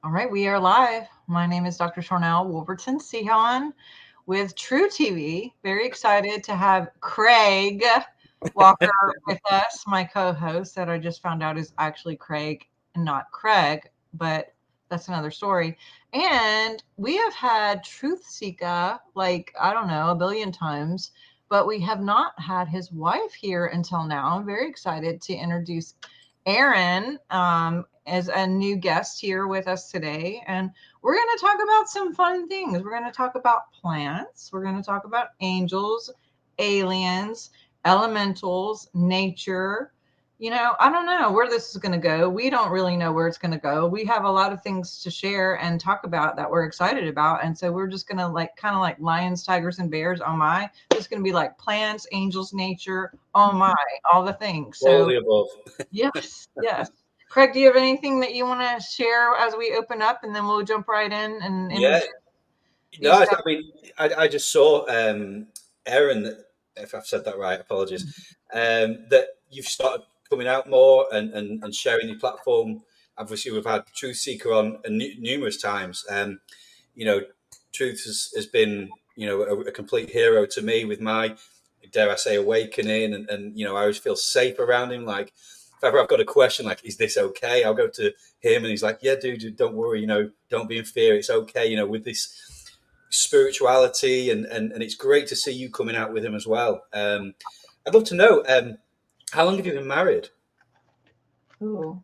All right, we are live. My name is Dr. Sharnael Wolverton Seekah with True TV. Very excited to have Craig Walker with us, my co-host that I just found out is actually Craig and not Craig, but that's another story. And we have had Truth Seekah like, I don't know, a billion times, but we have not had his wife here until now. I'm very excited to introduce Arien as a new guest here with us today. And we're going to talk about some fun things. We're going to talk about plants. We're going to talk about angels, aliens, elementals, nature. I don't know where this is going to go. We don't really know where it's going to go. We have a lot of things to share and talk about that we're excited about. And so we're just going to kind of like lions, tigers, and bears. Oh my. It's going to be like plants, angels, nature. Oh my, all the things. All So of the above. yes, yes. Craig, do you have anything that you want to share as we open up, and then we'll jump right in and Yeah. introduce No, these I guys? mean, I just saw Aaron, if I've said that right, apologies, that you've started coming out more and sharing your platform. Obviously, we've had Truth Seeker on numerous times. You know, Truth has been, a complete hero to me with my, dare I say, awakening. And I always feel safe around him. Like, if ever I've got a question, like, is this okay? I'll go to him and he's like, yeah, dude, don't worry, don't be in fear. It's okay, with this spirituality and it's great to see you coming out with him as well. I'd love to know, how long have you been married? Oh,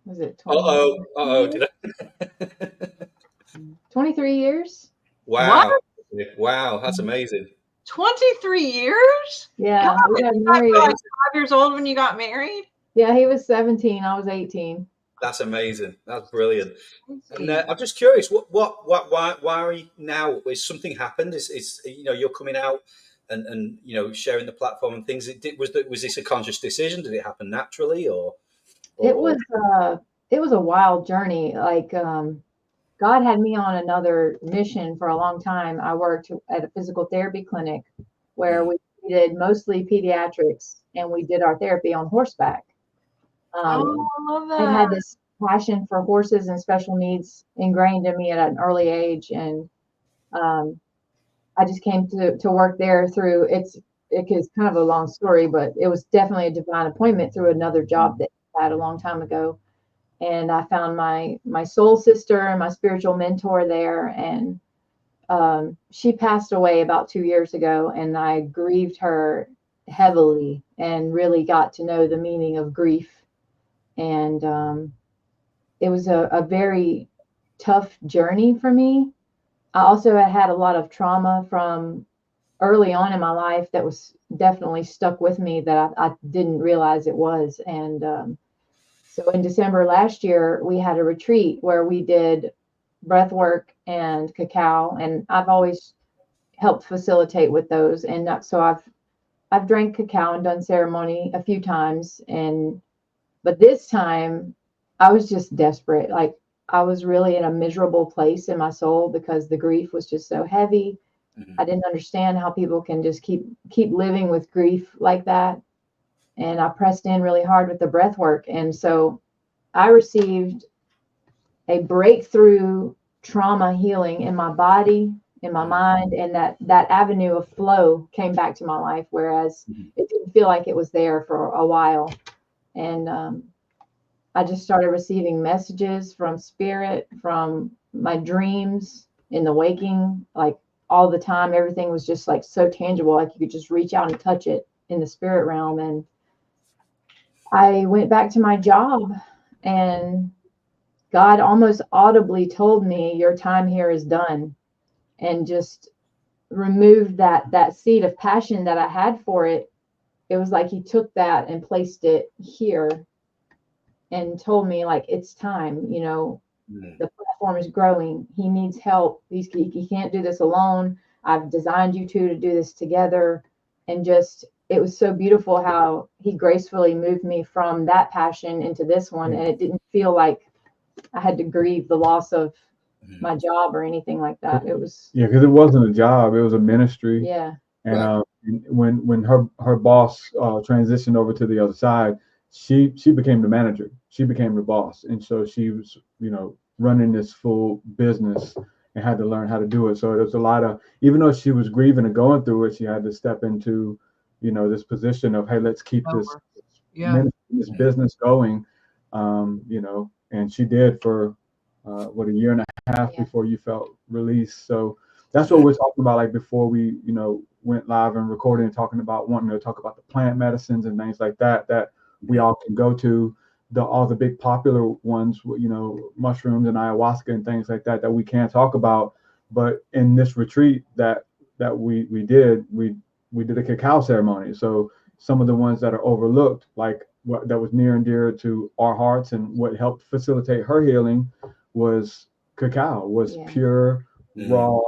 was it Did 23? I? 23 years? What? Wow. Wow, that's amazing. 23 years? God, Yeah, we you got guys were married. like 5 years old when you got married? Yeah, he was 17, I was 18. That's amazing. That's brilliant. And Crazy. I'm just curious, why are you now? Is something happened? Is you're coming out and sharing the platform and things. Was this a conscious decision? Did it happen naturally, It or was it was a wild journey. God had me on another mission for a long time. I worked at a physical therapy clinic where Mm, we did mostly pediatrics and we did our therapy on horseback. Oh, I love I that. had this passion for horses and special needs ingrained in me at an early age, and um, I just came to work there through it's kind of a long story, but it was definitely a divine appointment through another job that I had a long time ago. And I found my soul sister and my spiritual mentor there, and she passed away about 2 years ago, and I grieved her heavily and really got to know the meaning of grief. And it was a very tough journey for me. I also had a lot of trauma from early on in my life that was definitely stuck with me that I didn't realize it was. And so in December last year, we had a retreat where we did breath work and cacao, and I've always helped facilitate with those. And so I've drank cacao and done ceremony a few times, and but this time I was just desperate. Like I was really in a miserable place in my soul because the grief was just so heavy. mhm. I didn't understand how people can just keep living with grief like that. And I pressed in really hard with the breath work. And so I received a breakthrough trauma healing in my body, in my Mm, mind, and that avenue of flow came back to my life, whereas mhm. it didn't feel like it was there for a while. And I just started receiving messages from spirit, from my dreams in the waking, like all the time. Everything was just like so tangible, like you could just reach out and touch it in the spirit realm. And I went back to my job, and God almost audibly told me, "Your time here is done," and just removed that seed of passion that I had for it. It was like He took that and placed it here and told me, like, it's time. Mm. The platform is growing. He needs help. He can't do this alone. I've designed you two to do this together. And just, it was so beautiful how He gracefully moved me from that passion into this one. And it didn't feel like I had to grieve the loss of Mhm. my job or anything like that. It was, Yeah, because it wasn't a job; it was a ministry. yeah, And Right. when her boss transitioned over to the other side, she became the manager. She became the boss, and so she was running this full business and had to learn how to do it. So there's a lot of, even though she was grieving and going through it, she had to step into, this position of, hey, let's keep this Yeah. this business going, and she did for a year and a half before you felt released. So that's what we're talking about. Like before we, went live and recorded and talking about wanting to talk about the plant medicines and things like that we all can go to, all the big popular ones, mushrooms and ayahuasca and things like that we can't talk about. But in this retreat that we did a cacao ceremony. So some of the ones that are overlooked, like what that was near and dear to our hearts and what helped facilitate her healing was cacao, was pure raw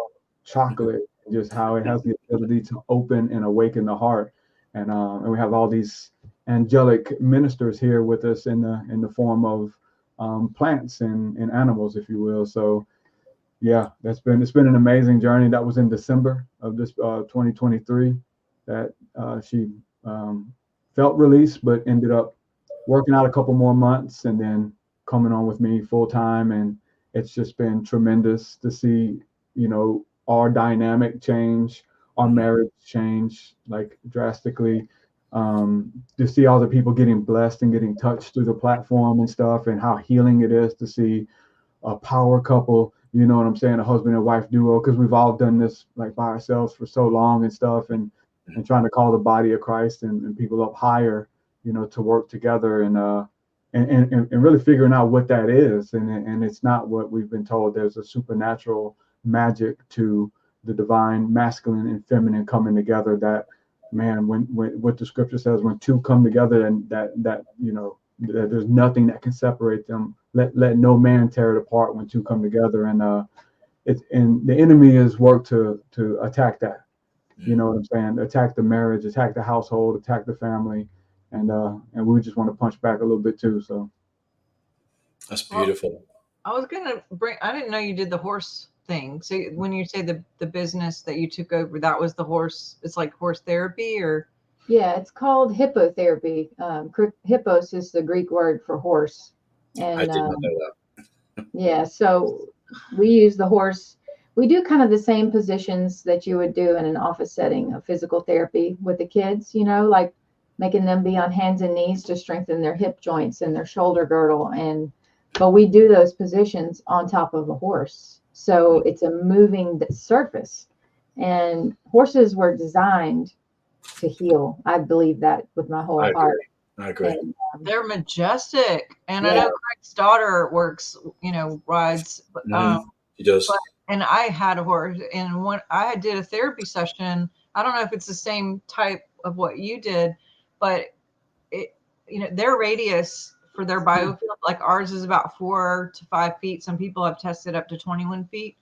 chocolate, just how it has the ability to open and awaken the heart. And we have all these angelic ministers here with us in the form of plants and animals, if you will. So yeah, it's been an amazing journey. That was in December of this 2023 that she felt released, but ended up working out a couple more months and then coming on with me full time. And it's just been tremendous to see, our dynamic change, our marriage change like drastically. To see all the people getting blessed and getting touched through the platform and stuff, and how healing it is to see a power couple, you know what I'm saying, a husband and wife duo, because we've all done this like by ourselves for so long and stuff, and trying to call the body of Christ and people up higher, to work together and really figuring out what that is. And it's not what we've been told. There's a supernatural magic to the divine masculine and feminine coming together that, man, when what the scripture says, when two come together, and that there's nothing that can separate them. Let no man tear it apart when two come together. And the enemy is worked to attack that. You know what I'm saying? Attack the marriage, attack the household, attack the family, and we just want to punch back a little bit too. So that's beautiful. Well, I was gonna I didn't know you did the horse thing. So when you say the business that you took over, that was the horse. It's like horse therapy, or Yeah, it's called hippotherapy. Hippos is the Greek word for horse. And I did not know that. Yeah, so we use the horse. We do kind of the same positions that you would do in an office setting of physical therapy with the kids, like making them be on hands and knees to strengthen their hip joints and their shoulder girdle. But we do those positions on top of a horse. So it's a moving surface. And horses were designed to heal. I believe that with my whole heart. I agree. And, they're majestic. And I know Craig's daughter works, rides. She does. And I had a horse, and when I did a therapy session, I don't know if it's the same type of what you did, but their radius for their biofield, like ours is about 4 to 5 feet. Some people have tested up to 21 feet.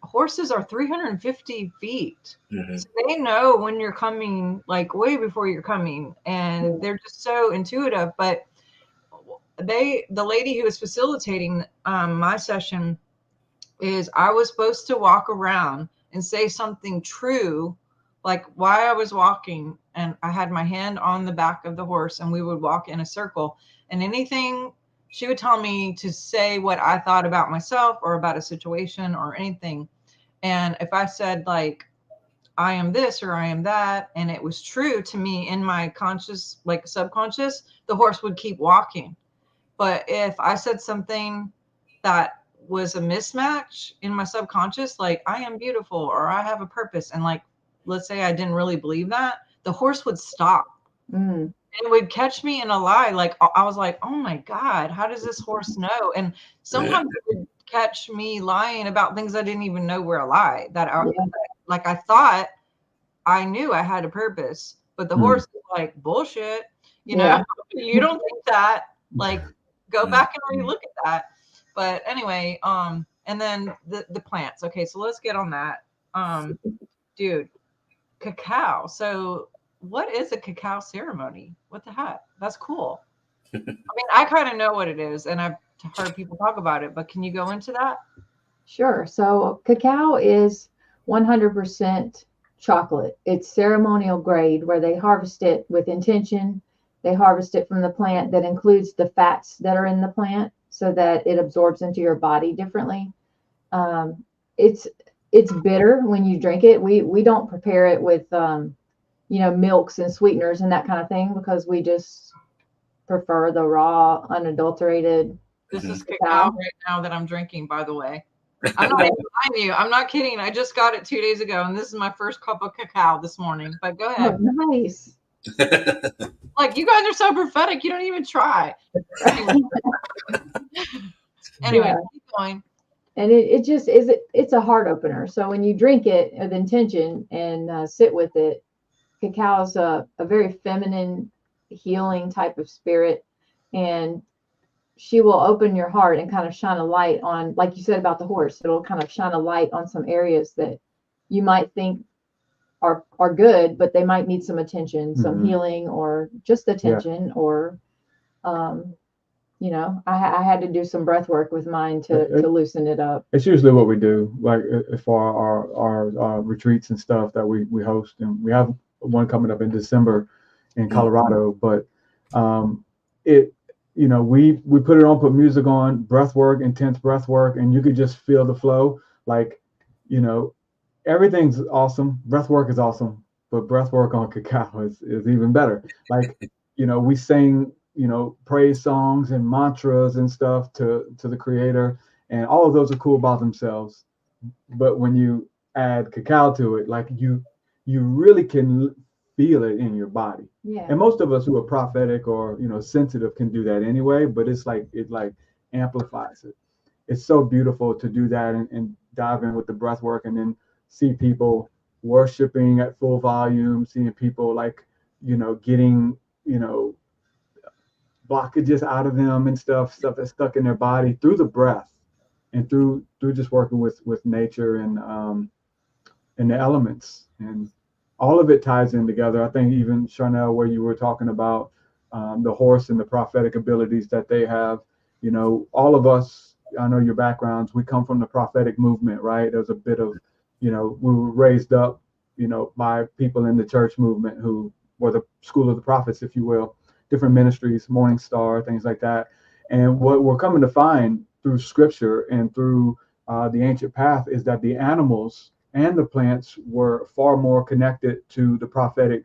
Horses are 350 feet. So they know when you're coming, like way before you're coming, and they're just so intuitive. But the lady who was facilitating my session, I was supposed to walk around and say something true, like why I was walking, and I had my hand on the back of the horse, and we would walk in a circle, and anything she would tell me to say what I thought about myself or about a situation or anything. And if I said like, I am this or I am that, and it was true to me in my conscious, like subconscious, the horse would keep walking. But if I said something that was a mismatch in my subconscious, like I am beautiful or I have a purpose, and like, let's say I didn't really believe that, the horse would stop. It would catch me in a lie. Like I was like, oh my God, how does this horse know? And sometimes it would catch me lying about things I didn't even know were a lie. Like I thought I knew I had a purpose, but the horse is like, bullshit. You don't think that. Like, go back and relook at that. But anyway, and then the plants. Okay, so let's get on that. Dude, cacao. So what is a cacao ceremony? What the heck? That's cool. I mean, I kind of know what it is, and I've heard people talk about it, but can you go into that? Sure. So cacao is 100% chocolate. It's ceremonial grade, where they harvest it with intention. They harvest it from the plant that includes the fats that are in the plant. so that it absorbs into your body differently. Um, it's it's bitter when you drink it. We don't prepare it with milks and sweeteners and that kind of thing, because we just prefer the raw, unadulterated This is cacao. cacao right now that I'm drinking, by the way. I'm not even lying to you. I'm not kidding. I just got it 2 days ago, and this is my first cup of cacao this morning. But go ahead. Oh, nice. Like, you guys are so prophetic. You don't even try. Anyway, Yeah. keep going. And it just is, it's a heart opener. So when you drink it with intention and sit with it, cacao is a very feminine, healing type of spirit. And she will open your heart and kind of shine a light on, like you said about the horse, it'll kind of shine a light on some areas that you might think are good, but they might need some attention, some healing, or just attention, or I had to do some breath work with mine to loosen it up. It's usually what we do, like for our retreats and stuff that we host, and we have one coming up in December in Colorado. But we put music on, breath work, intense breath work, and you could just feel the flow. Like, everything's awesome. Breath work is awesome, but breath work on cacao is even better. Like, we sing, praise songs and mantras and stuff to the creator, and all of those are cool by themselves. But when you add cacao to it, like you really can feel it in your body. Yeah. And most of us who are prophetic or sensitive can do that anyway, but it amplifies it. It's so beautiful to do that and dive in with the breath work, and then see people worshiping at full volume, seeing people getting blockages out of them and stuff that's stuck in their body through the breath, and through just working with nature and the elements, and all of it ties in together. I think even Sharnael, where you were talking about the horse and the prophetic abilities that they have, all of us, I know your backgrounds, we come from the prophetic movement, right? There's a bit of, we were raised up, by people in the church movement who were the school of the prophets, if you will, different ministries, Morning Star, things like that. And what we're coming to find through scripture and through the ancient path is that the animals and the plants were far more connected to the prophetic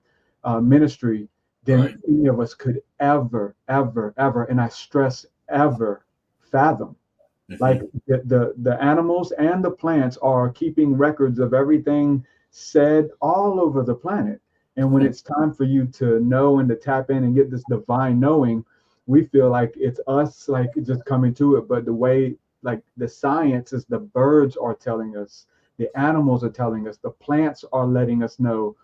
ministry than any of us could ever, and I stress ever, fathom. Like the animals and the plants are keeping records of everything said all over the planet. And when it's time for you to know and to tap in and get this divine knowing, we feel like it's us, like just coming to it. But the way, like the science is, the birds are telling us, the animals are telling us, the plants are letting us know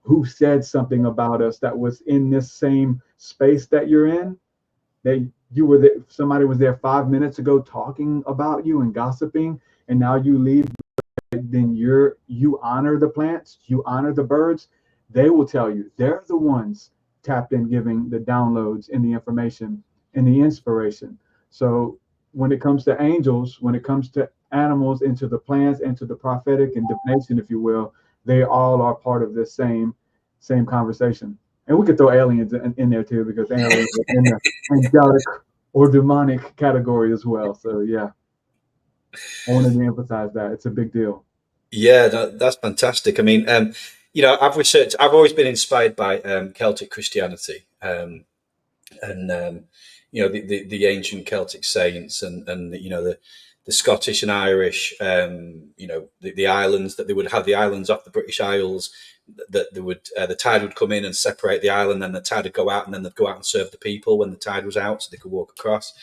who said something about us that was in this same space that you're in. That you were there, somebody was there 5 minutes ago talking about you and gossiping, and now you leave. Then you honor the plants, you honor the birds. They will tell you they're the ones tapped in, giving the downloads and the information and the inspiration. So when it comes to angels, when it comes to animals, into the plants, into the prophetic and divination, if you will, they all are part of this same conversation. And we could throw aliens in there too, because aliens are in the angelic or demonic category as well. So yeah, I wanted to emphasize that. It's a big deal. Yeah, that's fantastic. I mean, I've always been inspired by Celtic Christianity, and the ancient Celtic saints, and the Scottish and Irish, the islands, that they would have the islands off the British Isles, that they would the tide would come in and separate the island, then the tide would go out, and then they'd go out and serve the people when the tide was out, so they could walk across.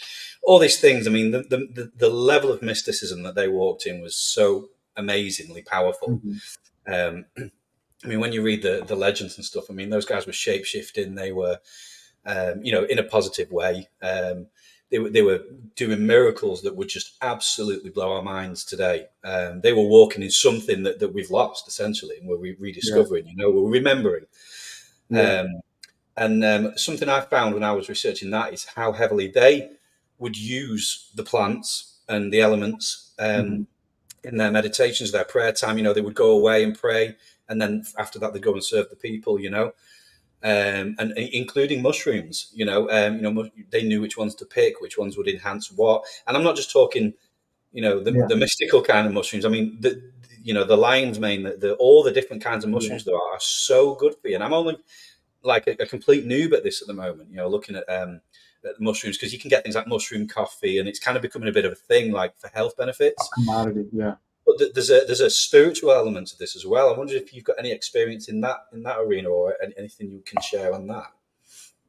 All these things. I mean, the level of mysticism that they walked in was so amazingly powerful. I mean, when you read the legends and stuff, I mean, those guys were shape shifting. They were, in a positive way. They were doing miracles that would just absolutely blow our minds today. They were walking in something that we've lost, essentially, and we're rediscovering. We're remembering. Something I found when I was researching that is how heavily they would use the plants and the elements in their meditations, their prayer time. They would go away and pray, and then after that they'd go and serve the people. and including mushrooms. They knew which ones to pick, which ones would enhance what. And I'm not just talking, the mystical kind of mushrooms. I mean, the lion's mane, all the different kinds of mushrooms there are so good for you. And I'm only like a complete noob at this at the moment, looking at mushrooms, because you can get things like mushroom coffee, and it's kind of becoming a bit of a thing, like for health benefits. Commodity, yeah. But there's a spiritual element to this as well. I wonder if you've got any experience in that arena, or anything you can share on that.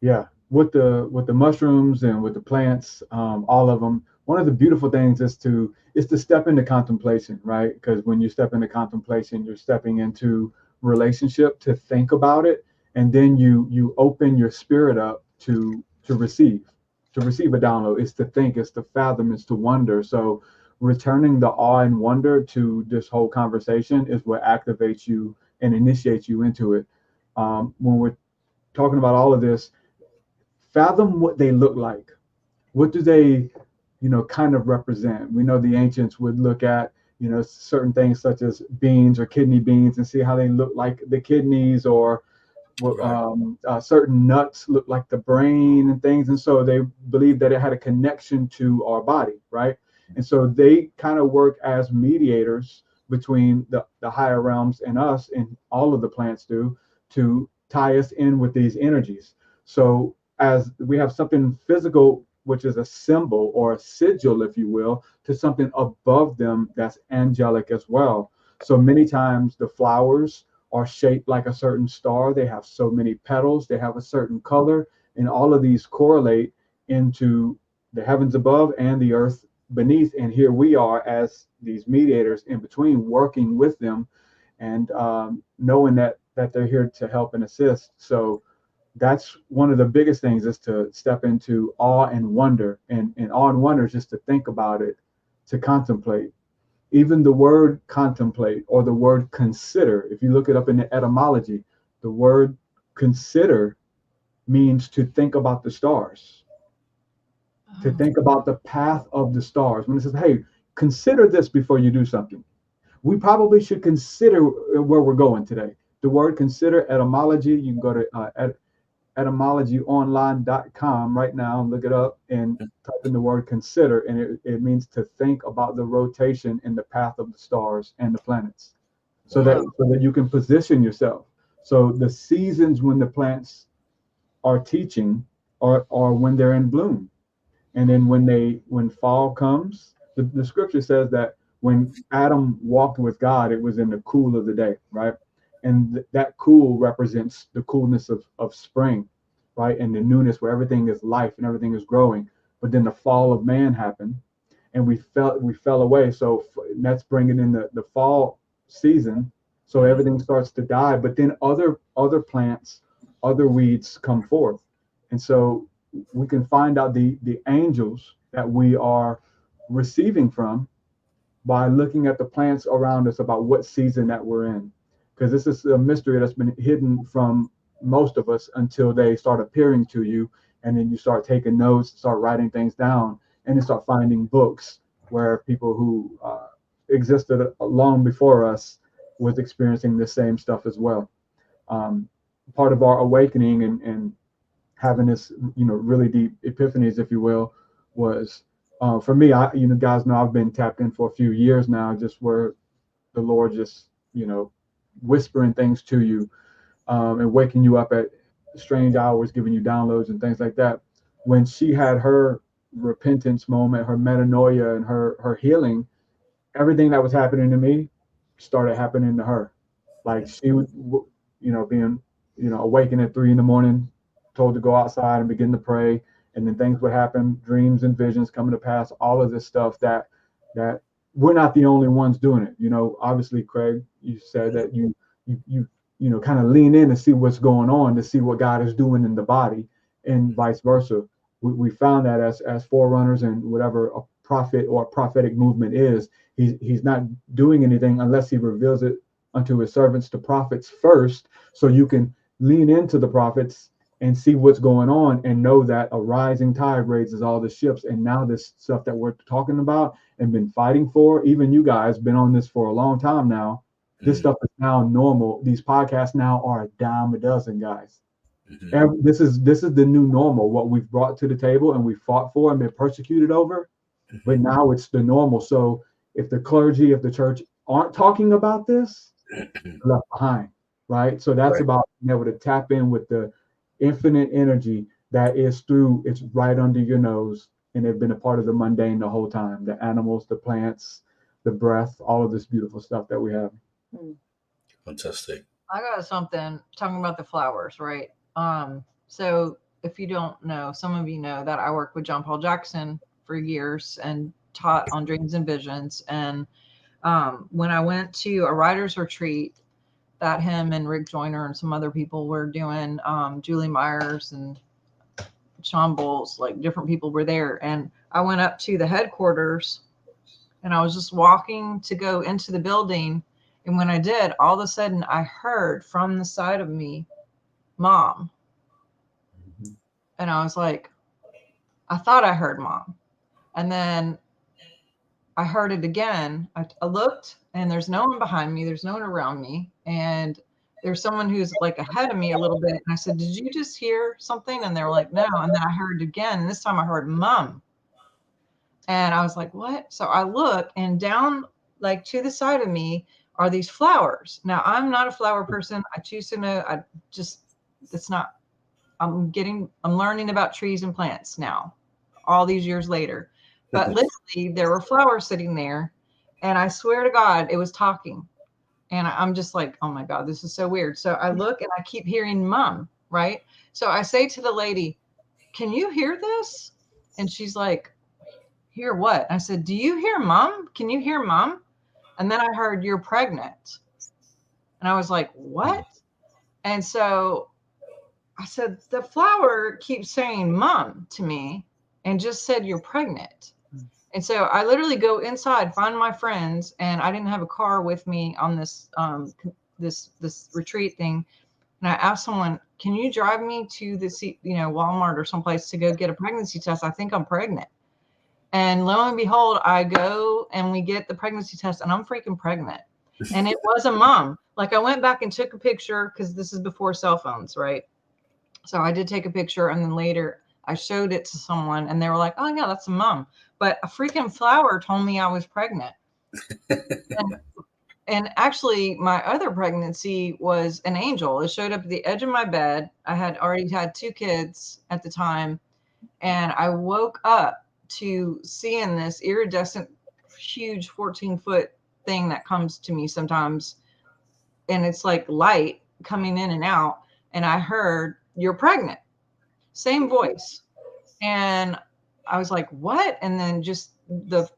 Yeah, with the mushrooms and with the plants, all of them. One of the beautiful things is to step into contemplation, right? Because when you step into contemplation, you're stepping into relationship, to think about it, and then you open your spirit up to receive a download. It's to think, it's to fathom, it's to wonder. So returning the awe and wonder to this whole conversation is what activates you and initiates you into it. When we're talking about all of this, fathom what they look like. What do they, kind of represent? We know the ancients would look at, certain things such as beans or kidney beans and see how they look like the kidneys, or certain nuts look like the brain and things. And so they believed that it had a connection to our body, right? And so they kind of work as mediators between the higher realms and us, and all of the plants do, to tie us in with these energies. So as we have something physical, which is a symbol or a sigil, if you will, to something above them that's angelic as well. So many times the flowers are shaped like a certain star. They have so many petals, they have a certain color, and all of these correlate into the heavens above and the earth beneath. And here we are as these mediators in between, working with them, and knowing that they're here to help and assist. So that's one of the biggest things, is to step into awe and wonder. And awe and wonder is just to think about it, to contemplate. Even the word contemplate, or the word consider, if you look it up in the etymology, the word consider means to think about the stars, to think about the path of the stars. When it says, hey, consider this before you do something, we probably should consider where we're going today. The word consider, etymology, you can go to etymologyonline.com right now and look it up and type in the word consider, and it means to think about the rotation and the path of the stars and the planets, so that you can position yourself. So the seasons when the plants are teaching are when they're in bloom. And then when fall comes, the scripture says that when Adam walked with God, it was in the cool of the day, right? And that cool represents the coolness of spring, right? And the newness, where everything is life and everything is growing. But then the fall of man happened, and we fell away. So that's bringing in the fall season. So everything starts to die. But then other plants, other weeds come forth. And so we can find out the angels that we are receiving from by looking at the plants around us, about what season that we're in. Because this is a mystery that's been hidden from most of us until they start appearing to you. And then you start taking notes, start writing things down, and then start finding books where people who existed long before us was experiencing the same stuff as well. Part of our awakening and having this, really deep epiphanies, if you will, was for me, guys know I've been tapped in for a few years now, just where the Lord just, whispering things to you, and waking you up at strange hours, giving you downloads and things like that. When she had her repentance moment, her metanoia, and her healing, everything that was happening to me started happening to her. Like she would, being, awakened at 3 a.m, told to go outside and begin to pray, and then things would happen, dreams and visions coming to pass, all of this stuff that we're not the only ones doing it. Obviously, Craig, you said that you kind of lean in to see what's going on, to see what God is doing in the body, and vice versa. We found that as forerunners, and whatever a prophet or a prophetic movement is, he's not doing anything unless he reveals it unto his servants, the prophets, first, so you can lean into the prophets and see what's going on, and know that a rising tide raises all the ships. And now this stuff that we're talking about and been fighting for, even you guys been on this for a long time now, this stuff is now normal. These podcasts now are a dime a dozen, guys. And this is the new normal, what we've brought to the table and we fought for and been persecuted over. But now it's the normal. So if the clergy, if the church aren't talking about this, left behind, right? So that's about being able to tap in with the infinite energy that is through, it's right under your nose, and they've been a part of the mundane the whole time. The animals, the plants, the breath, all of this beautiful stuff that we have. Fantastic. I got something talking about the flowers, right? So if you don't know, some of you know that I worked with John Paul Jackson for years and taught on dreams and visions. And when I went to a writer's retreat that him and Rick Joyner and some other people were doing, Julie Myers and Sean Bowles, like different people were there. And I went up to the headquarters and I was just walking to go into the building. And when I did, all of a sudden I heard from the side of me, Mom. And I was like, I thought I heard Mom. And then I heard it again. I looked and there's no one behind me. There's no one around me. And there's someone who's like ahead of me a little bit. And I said, did you just hear something? And they were like, no. And then I heard it again. And this time I heard Mom. And I was like, what? So I look and down like to the side of me are these flowers. Now I'm not a flower person. I choose to know. I'm learning about trees and plants now, all these years later. But literally there were flowers sitting there and I swear to God, it was talking. And I'm just like, oh my God, this is so weird. So I look and I keep hearing Mom, right? So I say to the lady, can you hear this? And she's like, hear what? I said, do you hear Mom? Can you hear Mom? And then I heard, you're pregnant. And I was like, what? And so I said, the flower keeps saying Mom to me and just said, you're pregnant. And so I literally go inside, find my friends, and I didn't have a car with me on this this retreat thing. And I asked someone, can you drive me to the Walmart or someplace to go get a pregnancy test? I think I'm pregnant. And lo and behold, I go and we get the pregnancy test and I'm freaking pregnant. And it was a mom. Like I went back and took a picture because this is before cell phones, right? So I did take a picture and then later I showed it to someone and they were like, oh yeah, that's a mom. But a freaking flower told me I was pregnant. and actually my other pregnancy was an angel. It showed up at the edge of my bed. I had already had 2 kids at the time. And I woke up to seeing this iridescent, huge 14-foot thing that comes to me sometimes. And it's like light coming in and out. And I heard, you're pregnant. Same voice. And I was like, what? And then just the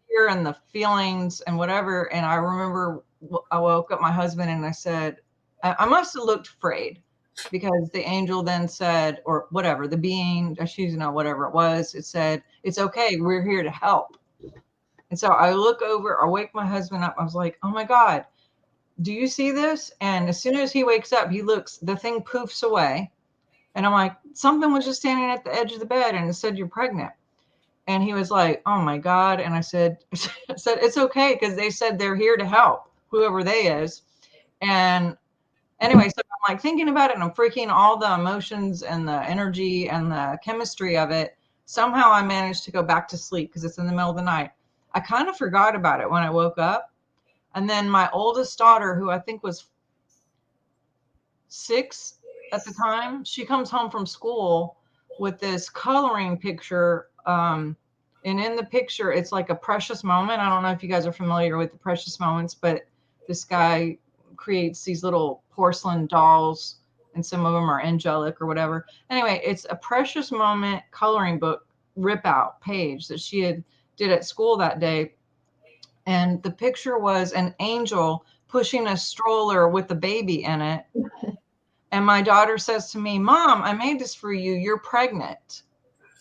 fear and the feelings and whatever. And I remember I woke up my husband and I said, I must have looked afraid because the angel then said, or whatever, the being, whatever it was, it said, it's okay. We're here to help. And so I look over, I wake my husband up. I was like, oh my God, do you see this? And as soon as he wakes up, he looks, the thing poofs away. And I'm like, something was just standing at the edge of the bed and it said, you're pregnant. And he was like, oh my God. And I said, it's okay. Because they said they're here to help, whoever they is. And anyway, so I'm like thinking about it and I'm freaking all the emotions and the energy and the chemistry of it. Somehow I managed to go back to sleep because it's in the middle of the night. I kind of forgot about it when I woke up. And then my oldest daughter, who I think was 6 at the time, she comes home from school with this coloring picture. And in the picture, it's like a precious moment. I don't know if you guys are familiar with the precious moments, but this guy creates these little porcelain dolls and some of them are angelic or whatever. Anyway, it's a precious moment coloring book rip out page that she did at school that day. And the picture was an angel pushing a stroller with a baby in it. And my daughter says to me, Mom, I made this for you. You're pregnant.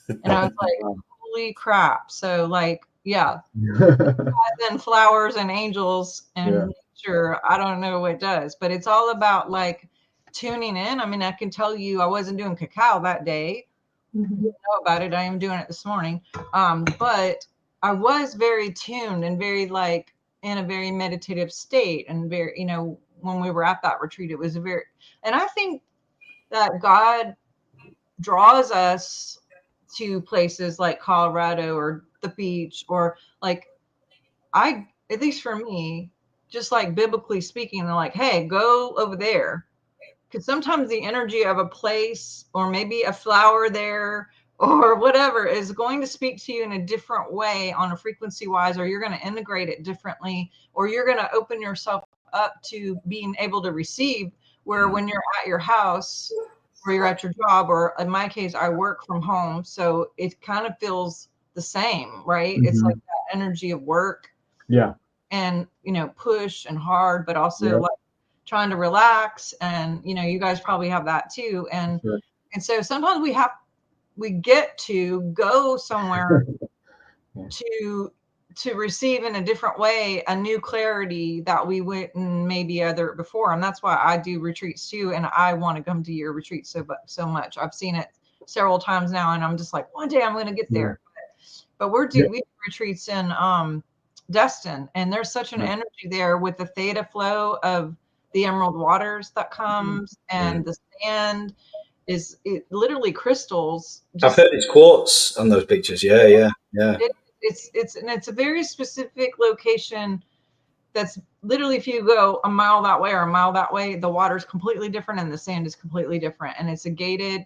And I was like, holy crap. So like, yeah, then flowers and angels and nature, I don't know what it does, but it's all about like tuning in. I mean, I can tell you I wasn't doing cacao that day. You know about it. I am doing it this morning. But I was very tuned and very like in a very meditative state and very, when we were at that retreat, it was and I think that God draws us to places like Colorado or the beach, or like, at least for me, just like biblically speaking, they're like, hey, go over there. Because sometimes the energy of a place or maybe a flower there or whatever is going to speak to you in a different way on a frequency wise, or you're going to integrate it differently, or you're going to open yourself up to being able to receive. Where when you're at your house or you're at your job, or in my case, I work from home, so it kind of feels the same, right? It's like that energy of work. Yeah. And, push and hard, but also Yep. like trying to relax. And, you guys probably have that too. And, Sure. and so sometimes we get to go somewhere to receive in a different way, a new clarity that we wouldn't maybe other before. And that's why I do retreats too. And I want to come to your retreat so much. I've seen it several times now, and I'm just like, one day I'm going to get there. But we do retreats in Destin, and there's such an energy there with the theta flow of the emerald waters that comes, and the sand it literally crystals. I've heard it's quartz on those pictures. Yeah. It's a very specific location. That's literally, if you go a mile that way or a mile that way, the water's completely different and the sand is completely different. And it's a gated,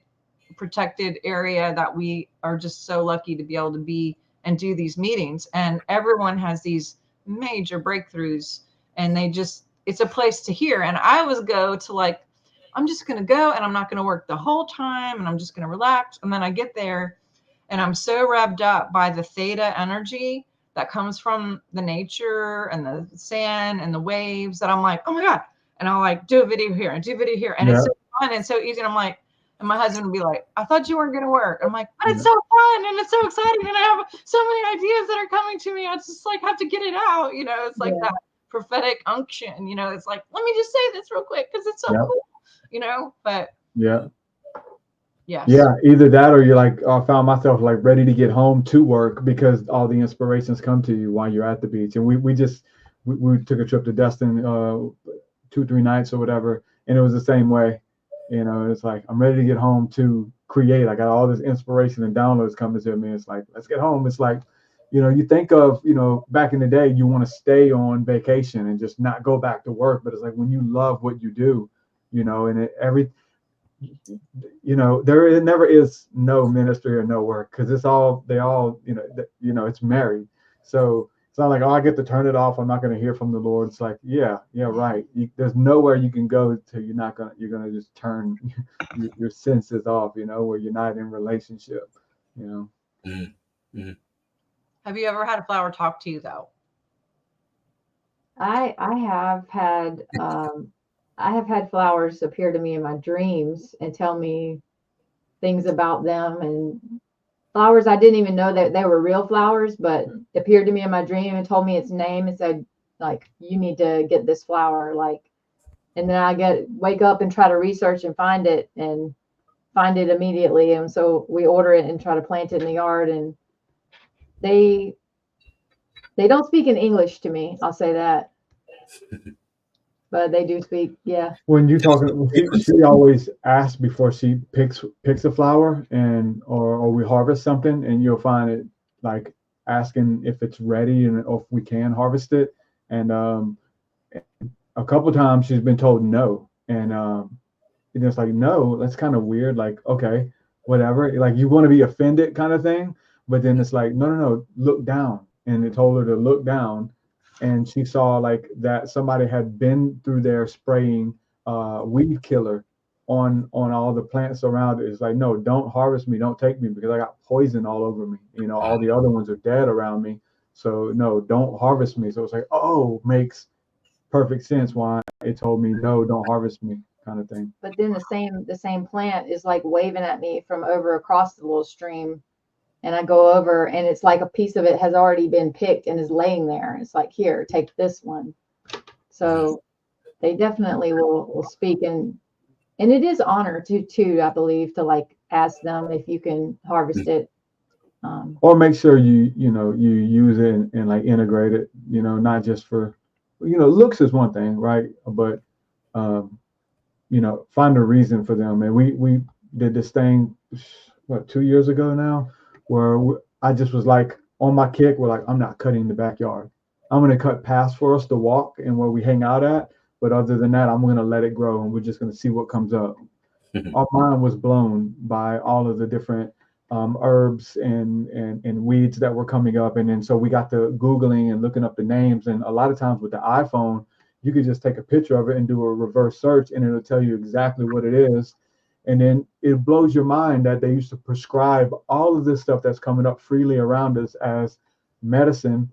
protected area that we are just so lucky to be able to be and do these meetings. And everyone has these major breakthroughs, and it's a place to hear. And I always go to like, I'm just going to go and I'm not going to work the whole time and I'm just going to relax. And then I get there and I'm so revved up by the theta energy that comes from the nature and the sand and the waves that I'm like, oh my God. And I'll like do a video here and do a video here. And it's so fun and so easy. And I'm like, and my husband would be like, I thought you weren't going to work. I'm like, but it's so fun and it's so exciting. And I have so many ideas that are coming to me. I just like have to get it out. It's like that prophetic unction, it's like, let me just say this real quick because it's so cool, but either that or you're like, I found myself like ready to get home to work because all the inspirations come to you while you're at the beach. And we took a trip to Destin 2-3 nights or whatever, and it was the same way. It's like, I'm ready to get home to create. I got all this inspiration and downloads coming to me. It's like, let's get home. It's like, you think of, back in the day, you want to stay on vacation and just not go back to work. But it's like when you love what you do, and there never is no ministry or no work, because it's all it's married. So it's not like, oh, I get to turn it off, I'm not going to hear from the Lord. It's like, right. There's nowhere you can go till you're going to just turn your senses off, where you're not in relationship, Have you ever had a flower talk to you though? I have had flowers appear to me in my dreams and tell me things about them, and flowers I didn't even know that they were real flowers, but appeared to me in my dream and told me its name and said, like, you need to get this flower, like, and then I wake up and try to research and find it immediately. And so we order it and try to plant it in the yard, and they don't speak in English to me, I'll say that. But they do speak, When you talking, she always asks before she picks a flower, or we harvest something, and you'll find it like asking if it's ready or if we can harvest it. And a couple times she's been told no, and it's like, no, that's kind of weird. Like, okay, whatever. Like, you want to be offended kind of thing, but then it's like, no, look down. And it told her to look down. And she saw like that somebody had been through there spraying weed killer on all the plants around it. It's like, no, don't harvest me, don't take me, because I got poison all over me. All the other ones are dead around me. So no, don't harvest me. So it's like, oh, makes perfect sense why it told me no, don't harvest me, kind of thing. But then the same plant is like waving at me from over across the little stream. And I go over, and it's like a piece of it has already been picked and is laying there. It's like, here, take this one. So they definitely will speak, and it is honor too, I believe, to like ask them if you can harvest it. Or make sure you use it and like integrate it. Not just for looks is one thing, right? But find a reason for them. And we did this thing, what, 2 years ago now, where I just was like on my kick. We're like, I'm not cutting the backyard. I'm going to cut paths for us to walk and where we hang out at. But other than that, I'm going to let it grow and we're just going to see what comes up. Our mind was blown by all of the different herbs and weeds that were coming up. And then so we got to Googling and looking up the names. And a lot of times with the iPhone, you could just take a picture of it and do a reverse search and it'll tell you exactly what it is. And then it blows your mind that they used to prescribe all of this stuff that's coming up freely around us as medicine,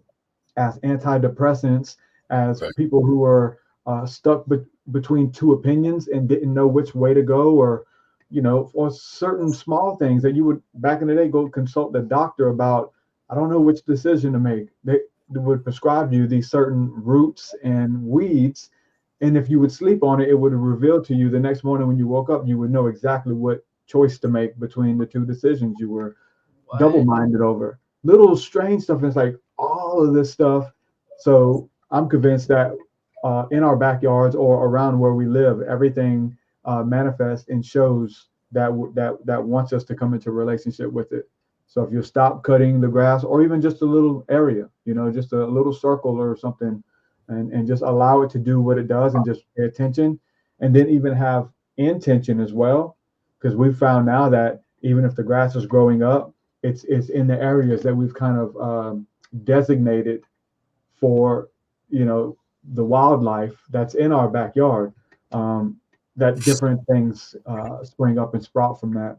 as antidepressants, as people who are stuck between two opinions and didn't know which way to go, or for certain small things that you would back in the day go consult the doctor about. I don't know which decision to make. They would prescribe you these certain roots and weeds, and if you would sleep on it, it would reveal to you the next morning when you woke up, you would know exactly what choice to make between the two decisions you were double-minded over. Little strange stuff. It's like all of this stuff. So I'm convinced that in our backyards or around where we live, everything manifests and shows that wants us to come into a relationship with it. So if you stop cutting the grass, or even just a little area, just a little circle or something, and just allow it to do what it does and just pay attention, and then even have intention as well, because we've found now that even if the grass is growing up, it's in the areas that we've kind of designated for the wildlife that's in our backyard, that different things spring up and sprout from that.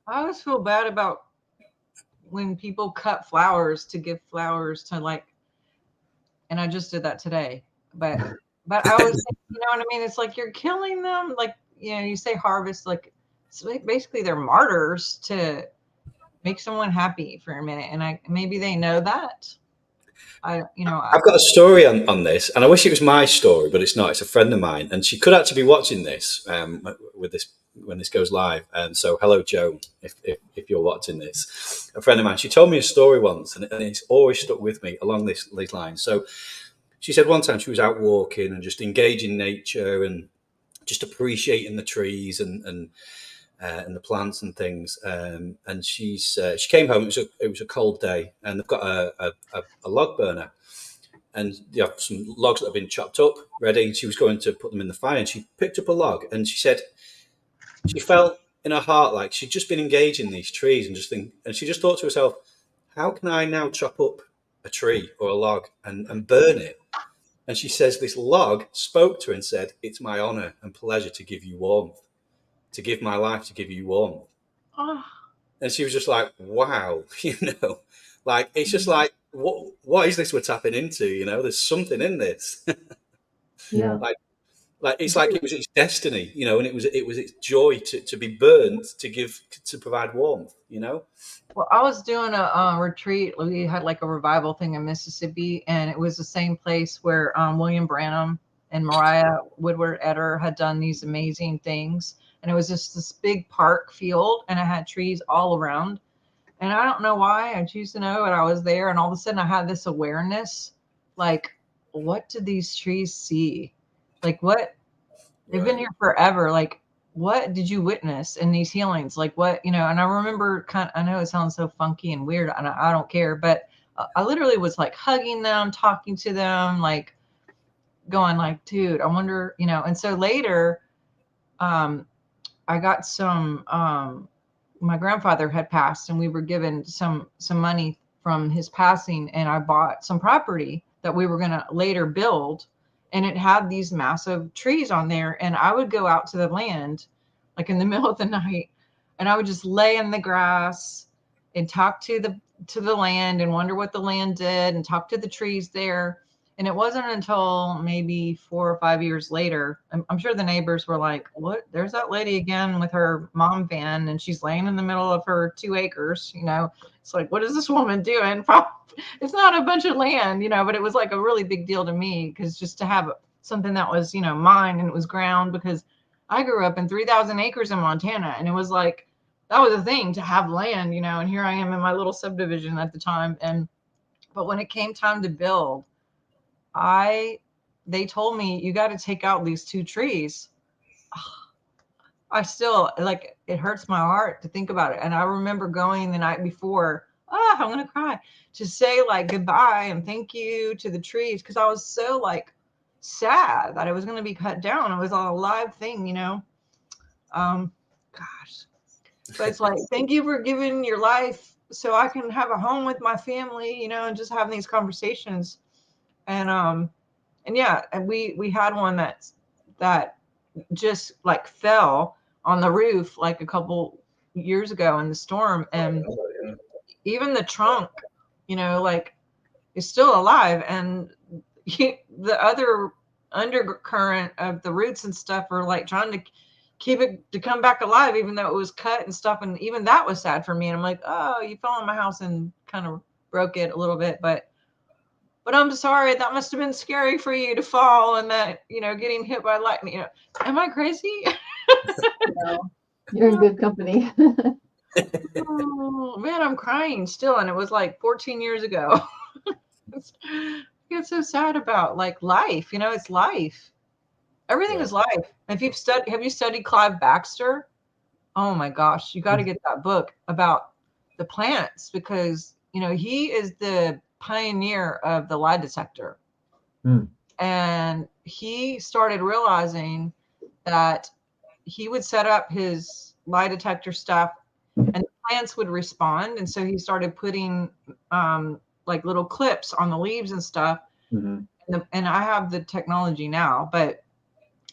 I always feel bad about when people cut flowers to give flowers to and I just did that today, but I always think, you know what I mean? It's like you're killing them. Like, you say harvest, like basically they're martyrs to make someone happy for a minute. And maybe they know that. I've got a story on this, and I wish it was my story, but it's not. It's a friend of mine, and she could actually be watching this when this goes live. And so, hello, Joan, if you're watching this. A friend of mine, she told me a story once, and it's always stuck with me along these lines. So she said one time she was out walking and just engaging nature and just appreciating the trees and the plants and things. And she came home. It was a cold day, and they've got a log burner, and you have some logs that have been chopped up, ready. She was going to put them in the fire, and she picked up a log, and she said she felt in her heart like she'd just been engaging these trees, and she just thought to herself, how can I now chop up a tree or a log and burn it? And she says this log spoke to her and said, it's my honor and pleasure to give you warmth, to give my life, to give you warmth. Oh. And she was just like, wow, like, it's just like, what is this we're tapping into? There's something in this. Yeah. Like it's like it was its destiny, and it was its joy to be burned, to provide warmth, Well, I was doing a retreat. We had like a revival thing in Mississippi, and it was the same place where William Branham and Mariah Woodward-Etter had done these amazing things. And it was just this big park field, and it had trees all around. And I don't know why, I choose to know, but I was there, and all of a sudden I had this awareness, like, what did these trees see? Like, what? They've been here forever. Like, what did you witness in these healings? Like, what, and I remember I know it sounds so funky and weird, and I don't care, but I literally was like hugging them, talking to them, like going like, dude, I wonder, and so later, I got some, my grandfather had passed, and we were given some money from his passing, and I bought some property that we were going to later build, and it had these massive trees on there. And I would go out to the land like in the middle of the night, and I would just lay in the grass and talk to the land and wonder what the land did and talk to the trees there. And it wasn't until maybe 4 or 5 years later, I'm sure the neighbors were like, what? There's that lady again with her mom van, and she's laying in the middle of her 2 acres. It's like, what is this woman doing? It's not a bunch of land, but it was like a really big deal to me, because just to have something that was, mine, and it was ground, because I grew up in 3,000 acres in Montana, and it was like, that was a thing to have land, and here I am in my little subdivision at the time. But when it came time to build, they told me, you got to take out these 2 trees. I still like, it hurts my heart to think about it. And I remember going the night before, I'm gonna cry, to say like goodbye and thank you to the trees, because I was so like sad that it was gonna be cut down. It was a live thing, you know. Gosh. But it's like, thank you for giving your life so I can have a home with my family, you know, and just having these conversations. And yeah, and we had one that just like fell on the roof like a couple years ago in the storm, and even the trunk, you know, like, is still alive, and the other undercurrent of the roots and stuff are like trying to keep it to come back alive, even though it was cut and stuff. And even that was sad for me. And I'm like, oh, you fell on my house and kind of broke it a little bit, but I'm sorry, that must have been scary for you to fall, and that, you know, getting hit by lightning, you know. Am I crazy? No, you're in good company. Oh man, I'm crying still, and it was like 14 years ago. I get so sad about like life, you know. It's life. Everything is life. Have you studied Clive Baxter? Oh my gosh, you got to get that book about the plants, because, you know, he is the pioneer of the lie detector. And he started realizing that he would set up his lie detector stuff and the plants would respond. And so he started putting like little clips on the leaves and stuff. And I have the technology now, but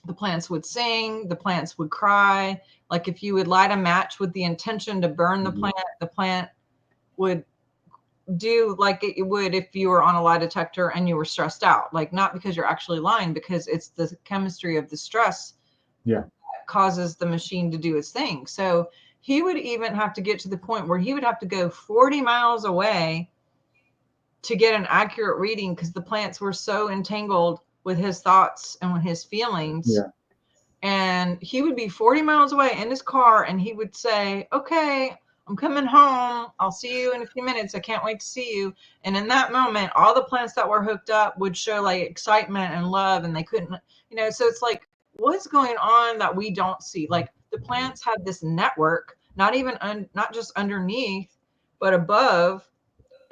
the plants would sing, the plants would cry. Like if you would light a match with the intention to burn the plant would do like it would if you were on a lie detector and you were stressed out. Like, not because you're actually lying, because it's the chemistry of the stress that causes the machine to do its thing. So he would even have to get to the point where he would have to go 40 miles away to get an accurate reading, because the plants were so entangled with his thoughts and with his feelings. And he would be 40 miles away in his car, and he would say, okay, I'm coming home. I'll see you in a few minutes. I can't wait to see you. And in that moment, all the plants that were hooked up would show like excitement and love, and they couldn't, you know. So it's like, what's going on that we don't see? Like, the plants had this network, not even not just underneath, but above.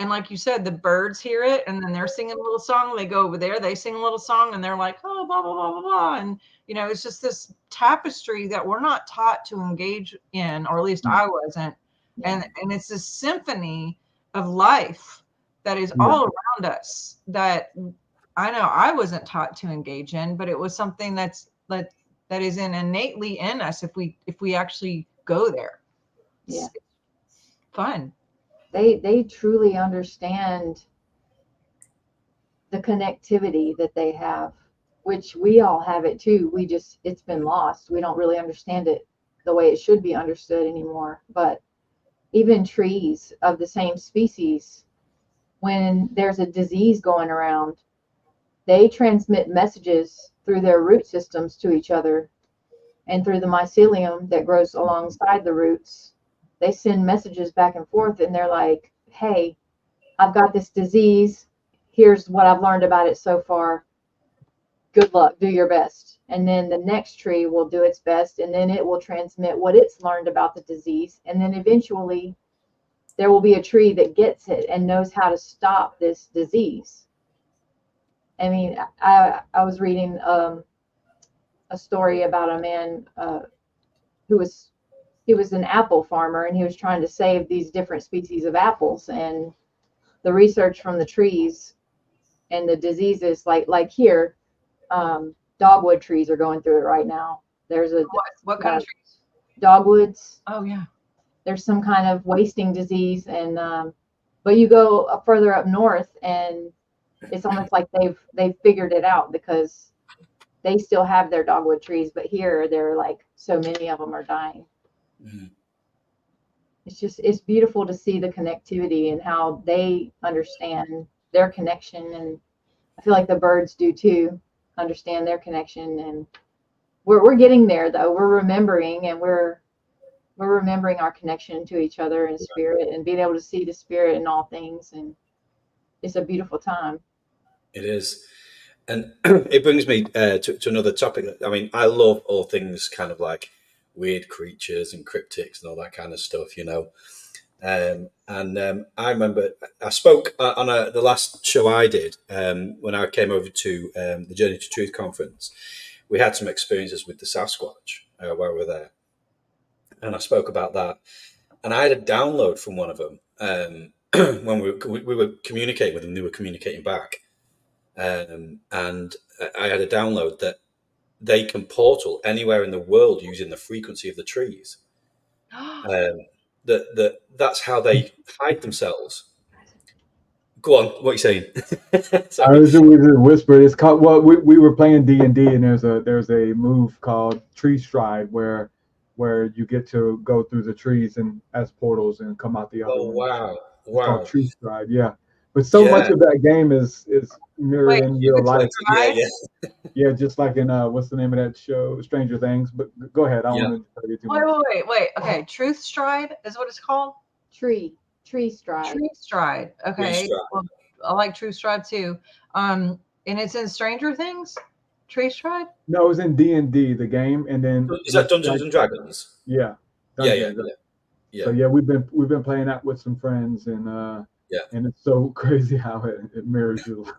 And like you said, the birds hear it, and then they're singing a little song. They go over there, they sing a little song, and they're like, oh, blah, blah, blah, blah, blah. And, you know, it's just this tapestry that we're not taught to engage in, or at least I wasn't. And it's this symphony of life that is all around us that I know I wasn't taught to engage in, but it was something that is innately in us if we actually go there. It's fun. They truly understand the connectivity that they have, which we all have it too. It's been lost. We don't really understand it the way it should be understood anymore. But even trees of the same species, when there's a disease going around, they transmit messages through their root systems to each other, and through the mycelium that grows alongside the roots. They send messages back and forth, and they're like, hey, I've got this disease. Here's what I've learned about it so far. Good luck, do your best. And then the next tree will do its best, and then it will transmit what it's learned about the disease. And then eventually there will be a tree that gets it and knows how to stop this disease. I mean, I was reading a story about a man he was an apple farmer, and he was trying to save these different species of apples. And the research from the trees and the diseases, like here, dogwood trees are going through it right now. There's a what kind of trees? Dogwoods. Oh yeah. There's some kind of wasting disease, and but you go up further up north, and it's almost like they've figured it out, because they still have their dogwood trees, but here they're like, so many of them are dying. It's beautiful to see the connectivity and how they understand their connection. And I feel like the birds do too, understand their connection. And we're getting there though. We're remembering, and we're remembering our connection to each other in spirit, and being able to see the spirit in all things. And it's a beautiful time. It is. And it brings me to another topic. I mean, I love all things kind of like weird creatures and cryptics and all that kind of stuff, you know. I remember I spoke on the last show I did when I came over to the Journey to Truth conference. We had some experiences with the Sasquatch while we were there, and I spoke about that. And I had a download from one of them when we were communicating with them. They were communicating back, and I had a download that they can portal anywhere in the world using the frequency of the trees. That's how they hide themselves. Go on, what are you saying? I was just whispered. It's called. Well, we were playing D&D, and there's a move called Tree Stride where you get to go through the trees and as portals and come out the other one. Wow, It's called wow. Tree Stride. Yeah, but so much of that game is mirrored in real life. Yeah, just like in what's the name of that show, Stranger Things. But go ahead. I don't want to tell you too much. Wait. Okay, Truth Stride is what it's called. Tree Stride. Tree Stride. Okay. Tree Stride. Well, I like True Stride too. And it's in Stranger Things. Tree Stride. No, it was in D&D, the game, and then is that Dungeons and Dragons? Yeah. Yeah. So yeah, we've been playing that with some friends, and and it's so crazy how it mirrors your life.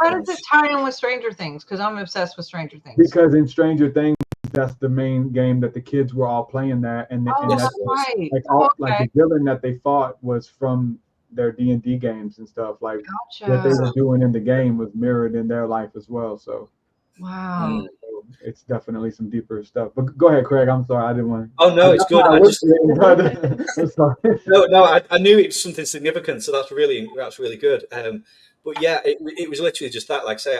How does it tie in with Stranger Things? Because I'm obsessed with Stranger Things. Because in Stranger Things, that's the main game that the kids were all playing that, and that's right. Like the villain that they fought was from their D&D games and stuff. Like what they were doing in the game was mirrored in their life as well. So wow. So it's definitely some deeper stuff. But go ahead, Craig. I'm sorry, I didn't want to. Oh no, it's good. I'm sorry. No, I knew it was something significant, so that's really good. But yeah, it was literally just that. Like I say,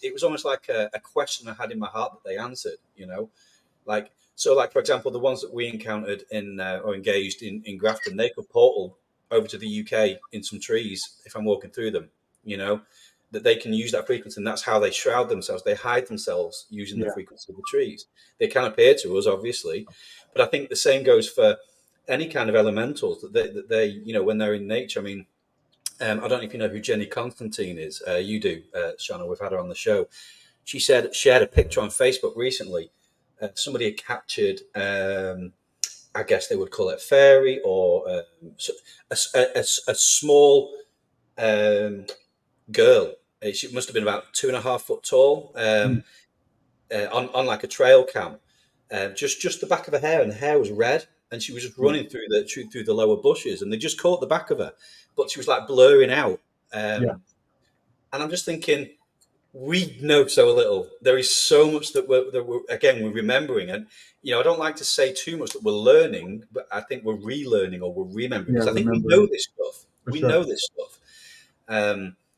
it was almost like a question I had in my heart that they answered. You know, like for example, the ones that we encountered in or engaged in Grafton, they could portal over to the UK in some trees if I'm walking through them. You know, that they can use that frequency, and that's how they shroud themselves. They hide themselves using the frequency of the trees. They can appear to us, obviously, but I think the same goes for any kind of elementals that they you know, when they're in nature. I mean, I don't know if you know who Jenny Constantine is. You do, Sharnael. We've had her on the show. She shared a picture on Facebook recently. Somebody had captured, I guess they would call it a fairy or a small girl. She must have been about 2.5 foot tall, on like a trail cam. Just the back of her hair, and the hair was red, and she was just running through the lower bushes, and they just caught the back of her, but she was like blurring out. And I'm just thinking, we know so little. There is so much that we're remembering, and you know, I don't like to say too much that we're learning, but I think we're relearning or we're remembering, because I think we know this stuff. Know this stuff.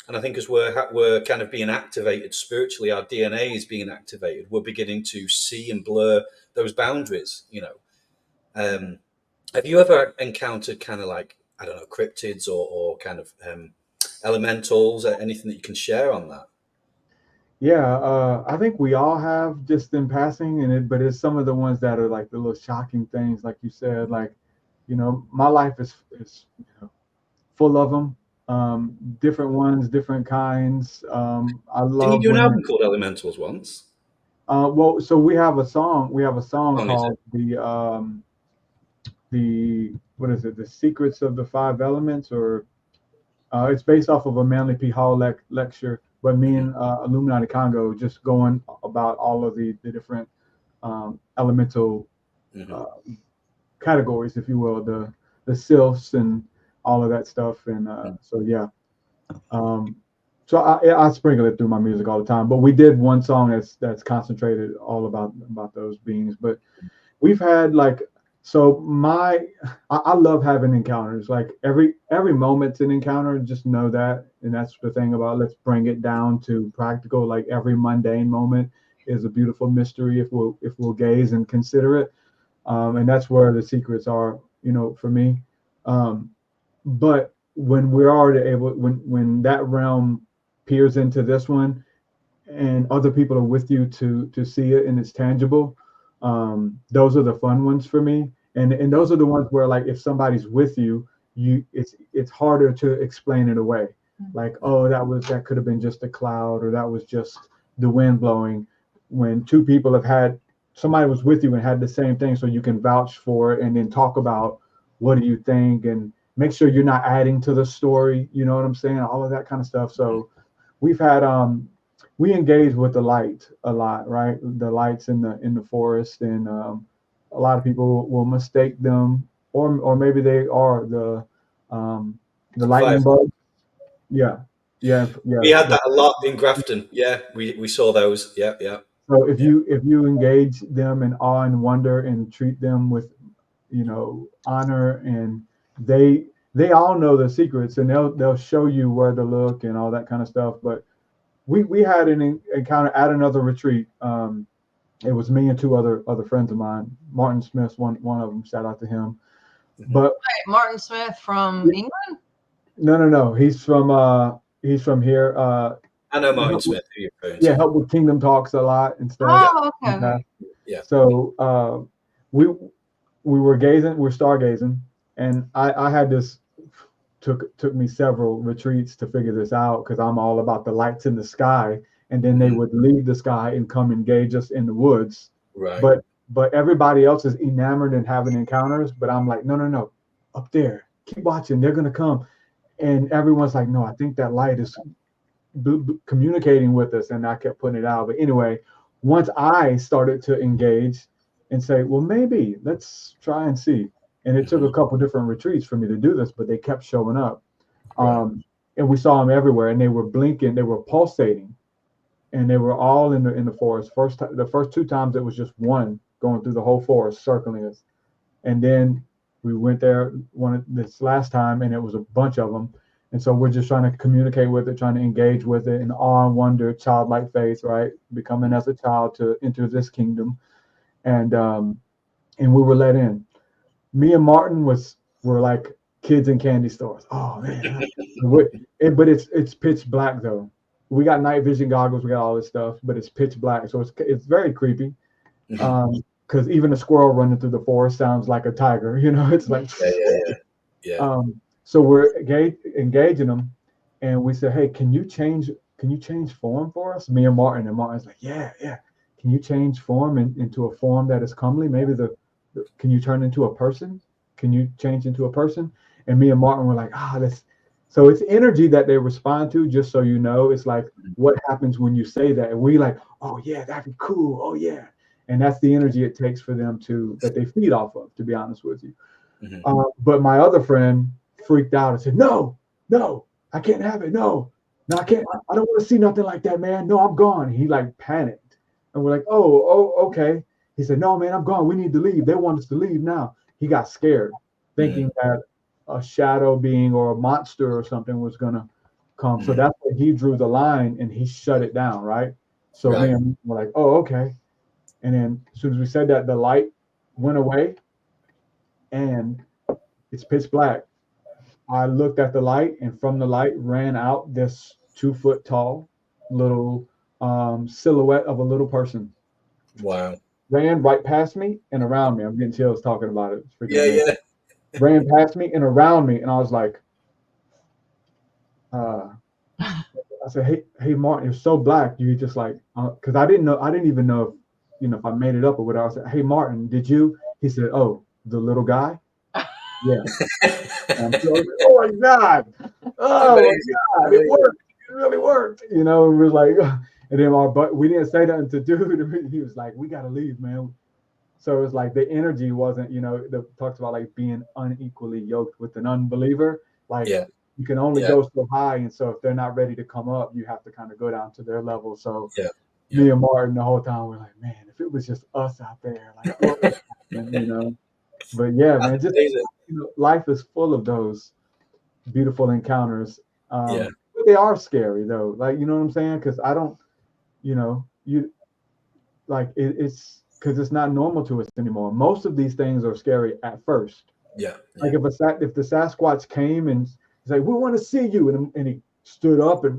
And I think as we're kind of being activated spiritually, our DNA is being activated. We're beginning to see and blur those boundaries. You know, have you ever encountered kind of like, I don't know, cryptids or kind of elementals? Anything that you can share on that? Yeah, I think we all have, just in passing, but it's some of the ones that are like the little shocking things, like you said. Like, you know, my life is you know, full of them. Different ones, different kinds. I love. Didn't you do an album called Elementals once? Well, so we have a song. We have a song called the what is it? The Secrets of the Five Elements, or it's based off of a Manly P. Hall lecture. But me and Illuminati Congo just going about all of the different elemental categories, if you will, the sylphs and all of that stuff. And so yeah. So I sprinkle it through my music all the time. But we did one song that's concentrated all about those beings. But we've had like, so I love having encounters. Like every moment's an encounter. Just know that, and that's the thing about, let's bring it down to practical. Like every mundane moment is a beautiful mystery if we'll gaze and consider it. And that's where the secrets are, you know, for me. But when we're already able, when that realm peers into this one, and other people are with you to see it and it's tangible, those are the fun ones for me. And those are the ones where, like, if somebody's with you, it's harder to explain it away. Like, oh, that could have been just a cloud, or that was just the wind blowing. When two people have had, somebody was with you and had the same thing, so you can vouch for it and then talk about what do you think and make sure you're not adding to the story. You know what I'm saying? All of that kind of stuff. So we've had we engage with the light a lot, right? The lights in the forest, and a lot of people will mistake them, or maybe they are the lightning Firefly. bug. Yeah, yeah, yeah. We had that a lot in Grafton. Yeah, we saw those. Yeah, yeah. So if Yeah. you engage them in awe and wonder and treat them with honor, and they all know the secrets, and they'll show you where to look and all that kind of stuff. But we had an encounter at another retreat. It was me and two other friends of mine. Martin Smith, one of them. Shout out to him. But Right, Martin Smith from England. no, he's from here. I know Martin Help with, Smith, who you're referring yeah, to. help with Kingdom Talks a lot and stuff. Oh, okay. Yeah. So we were gazing, we're stargazing, and I had this took me several retreats to figure this out, because I'm all about the lights in the sky, and then they would leave the sky and come engage us in the woods. Right. But everybody else is enamored and having encounters, but I'm like, no, up there, keep watching, they're gonna come. And everyone's like, no, I think that light is communicating with us, and I kept putting it out. But anyway, once I started to engage and say, well, maybe let's try and see. And it took a couple different retreats for me to do this, but they kept showing up. Right. And we saw them everywhere, and they were blinking, they were pulsating, and they were all in the forest. The first two times it was just one going through the whole forest circling us, and then we went there this last time, and it was a bunch of them. And so we're just trying to communicate with it, trying to engage with it in awe and wonder, childlike faith, right? Becoming as a child to enter this kingdom, and we were let in. Me and Martin were like kids in candy stores. Oh man, but it's pitch black though. We got night vision goggles, we got all this stuff, but it's pitch black, so it's very creepy. Because even a squirrel running through the forest sounds like a tiger. It's like Yeah. So we're engaging them, and we said, hey, can you change form for us? Me and Martin's like, yeah. Can you change form into a form that is comely? Maybe can you turn into a person? Can you change into a person? And me and Martin were like, so it's energy that they respond to, just so you know. It's like what happens when you say that. And we like, oh yeah, that'd be cool. Oh yeah. And that's the energy it takes for them that they feed off of, to be honest with you. But my other friend freaked out and said, no, I can't have it. No, I can't. I don't want to see nothing like that, man. No, I'm gone. He like panicked. And we're like, oh, okay. He said, no, man, I'm gone. We need to leave. They want us to leave now. He got scared, thinking that a shadow being or a monster or something was going to come. So that's where he drew the line, and he shut it down, right? So then we're like, oh, okay. And then as soon as we said that, the light went away, and it's pitch black. I looked at the light, and from the light ran out this 2 foot tall little silhouette of a little person. Wow. Ran right past me and around me. I'm getting chills talking about it. It's freaking Yeah. Ran past me and around me, and I was like, I said, hey, Martin, you're so black. You just like, because I didn't even know if I made it up or whatever. I said, hey, Martin, did you? He said, oh, the little guy. Yeah. Oh my God. Oh my God. It worked. It really worked. It was like, and then we didn't say nothing to dude. He was like, we got to leave, man. So it's like the energy wasn't, talks about like being unequally yoked with an unbeliever. Like you can only go so high. And so if they're not ready to come up, you have to kind of go down to their level. So me and Martin the whole time, we're like, man, if it was just us out there, like, what would happen, But yeah, man, just life is full of those beautiful encounters. But they are scary though. Like, you know what I'm saying? Because I don't, you like it's because it's not normal to us anymore. Most of these things are scary at first. Like if the Sasquatch came and said, we want to see you, and he stood up and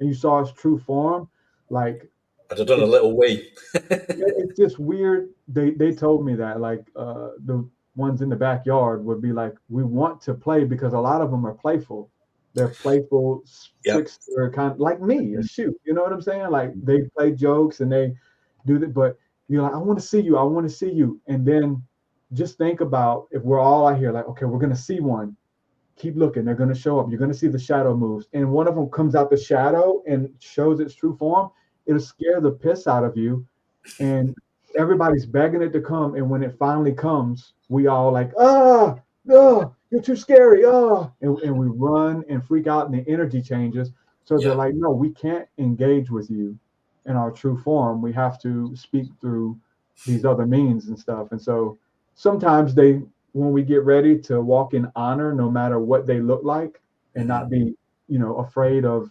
you saw his true form, like I'd have done a little wee. It's just weird. They told me that like the ones in the backyard would be like, we want to play, because a lot of them are playful. They're playful, Yep. trickster, kind of like me, a shoot. You know what I'm saying? Like they play jokes and they do that, but you're like, I want to see you, I want to see you. And then just think about if we're all out here, like, okay, we're gonna see one. Keep looking, they're gonna show up. You're gonna see the shadow moves, and one of them comes out the shadow and shows its true form. It'll scare the piss out of you, and everybody's begging it to come. And when it finally comes, we all like, no, you're too scary, and we run and freak out, and the energy changes. So they're Yeah. like, no, we can't engage with you in our true form. We have to speak through these other means and stuff. And so sometimes when we get ready to walk in honor, no matter what they look like, and not be, afraid of,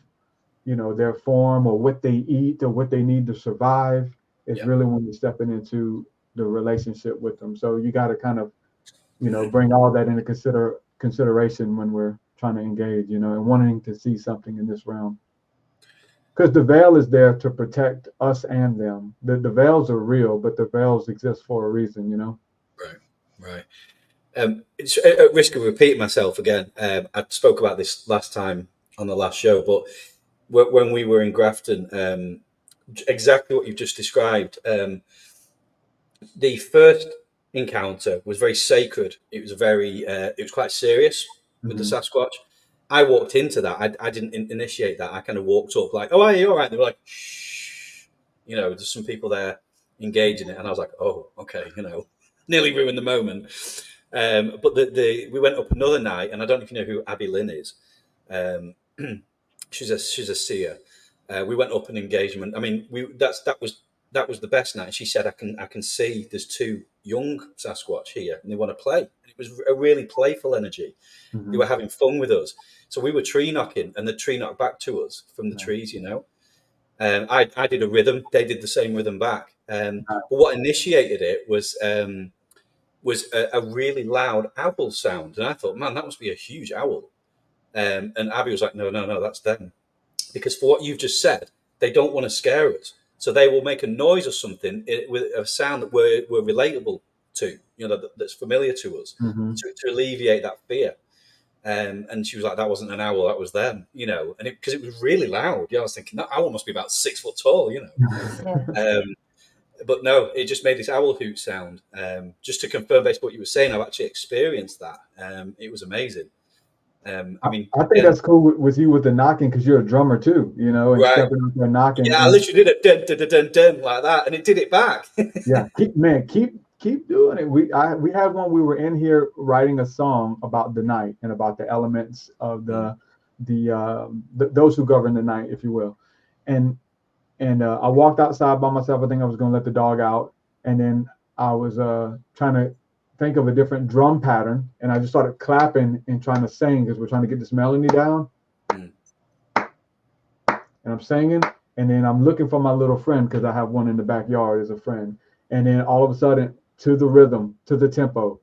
their form or what they eat or what they need to survive, is Yeah. really when you're stepping into the relationship with them. So you got to kind of, bring all that into consideration when we're trying to engage, and wanting to see something in this realm. Because the veil is there to protect us and them. The veils are real, but the veils exist for a reason, Right. It's at risk of repeating myself again. I spoke about this last time on the last show, but when we were in Grafton, exactly what you've just described. The first encounter was very sacred. It was it was quite serious with the Sasquatch. I walked into that. I didn't initiate that. I kind of walked up like, "Oh, are you all right?" They were like, "Shh," there's some people there engaging it, and I was like, "Oh, okay," nearly ruined the moment. But we went up another night, and I don't know if you know who Abby Lynn is. She's a seer. We went up an engagement. I mean, that was the best night. She said, I can see there's two young Sasquatch here, and they want to play. It was a really playful energy. They were having fun with us. So we were tree knocking, and the tree knocked back to us from the trees. I did a rhythm. They did the same rhythm back. But what initiated it was a really loud owl sound, and I thought, man, that must be a huge owl. And Abby was like, no, that's them. Because for what you've just said, they don't want to scare us. So they will make a noise or something with a sound that we're relatable to, that's familiar to us, to alleviate that fear. And she was like, that wasn't an owl, that was them, and because it was really loud. I was thinking, that owl must be about 6 foot tall, Yeah. But no, it just made this owl hoot sound. Just to confirm based on what you were saying, I've actually experienced that. It was amazing. I mean, I think that's cool with you with the knocking, because you're a drummer too, and right. stepping up there knocking. Yeah, I literally did it dun, dun, dun, dun, dun, like that, and it did it back. Yeah, keep doing it. We had one. We were in here writing a song about the night and about the elements of those who govern the night, if you will. And I walked outside by myself. I think I was going to let the dog out, and then I was trying to think of a different drum pattern, and I just started clapping and trying to sing because we're trying to get this melody down. And I'm singing, and then I'm looking for my little friend because I have one in the backyard as a friend. And then all of a sudden, to the rhythm, to the tempo,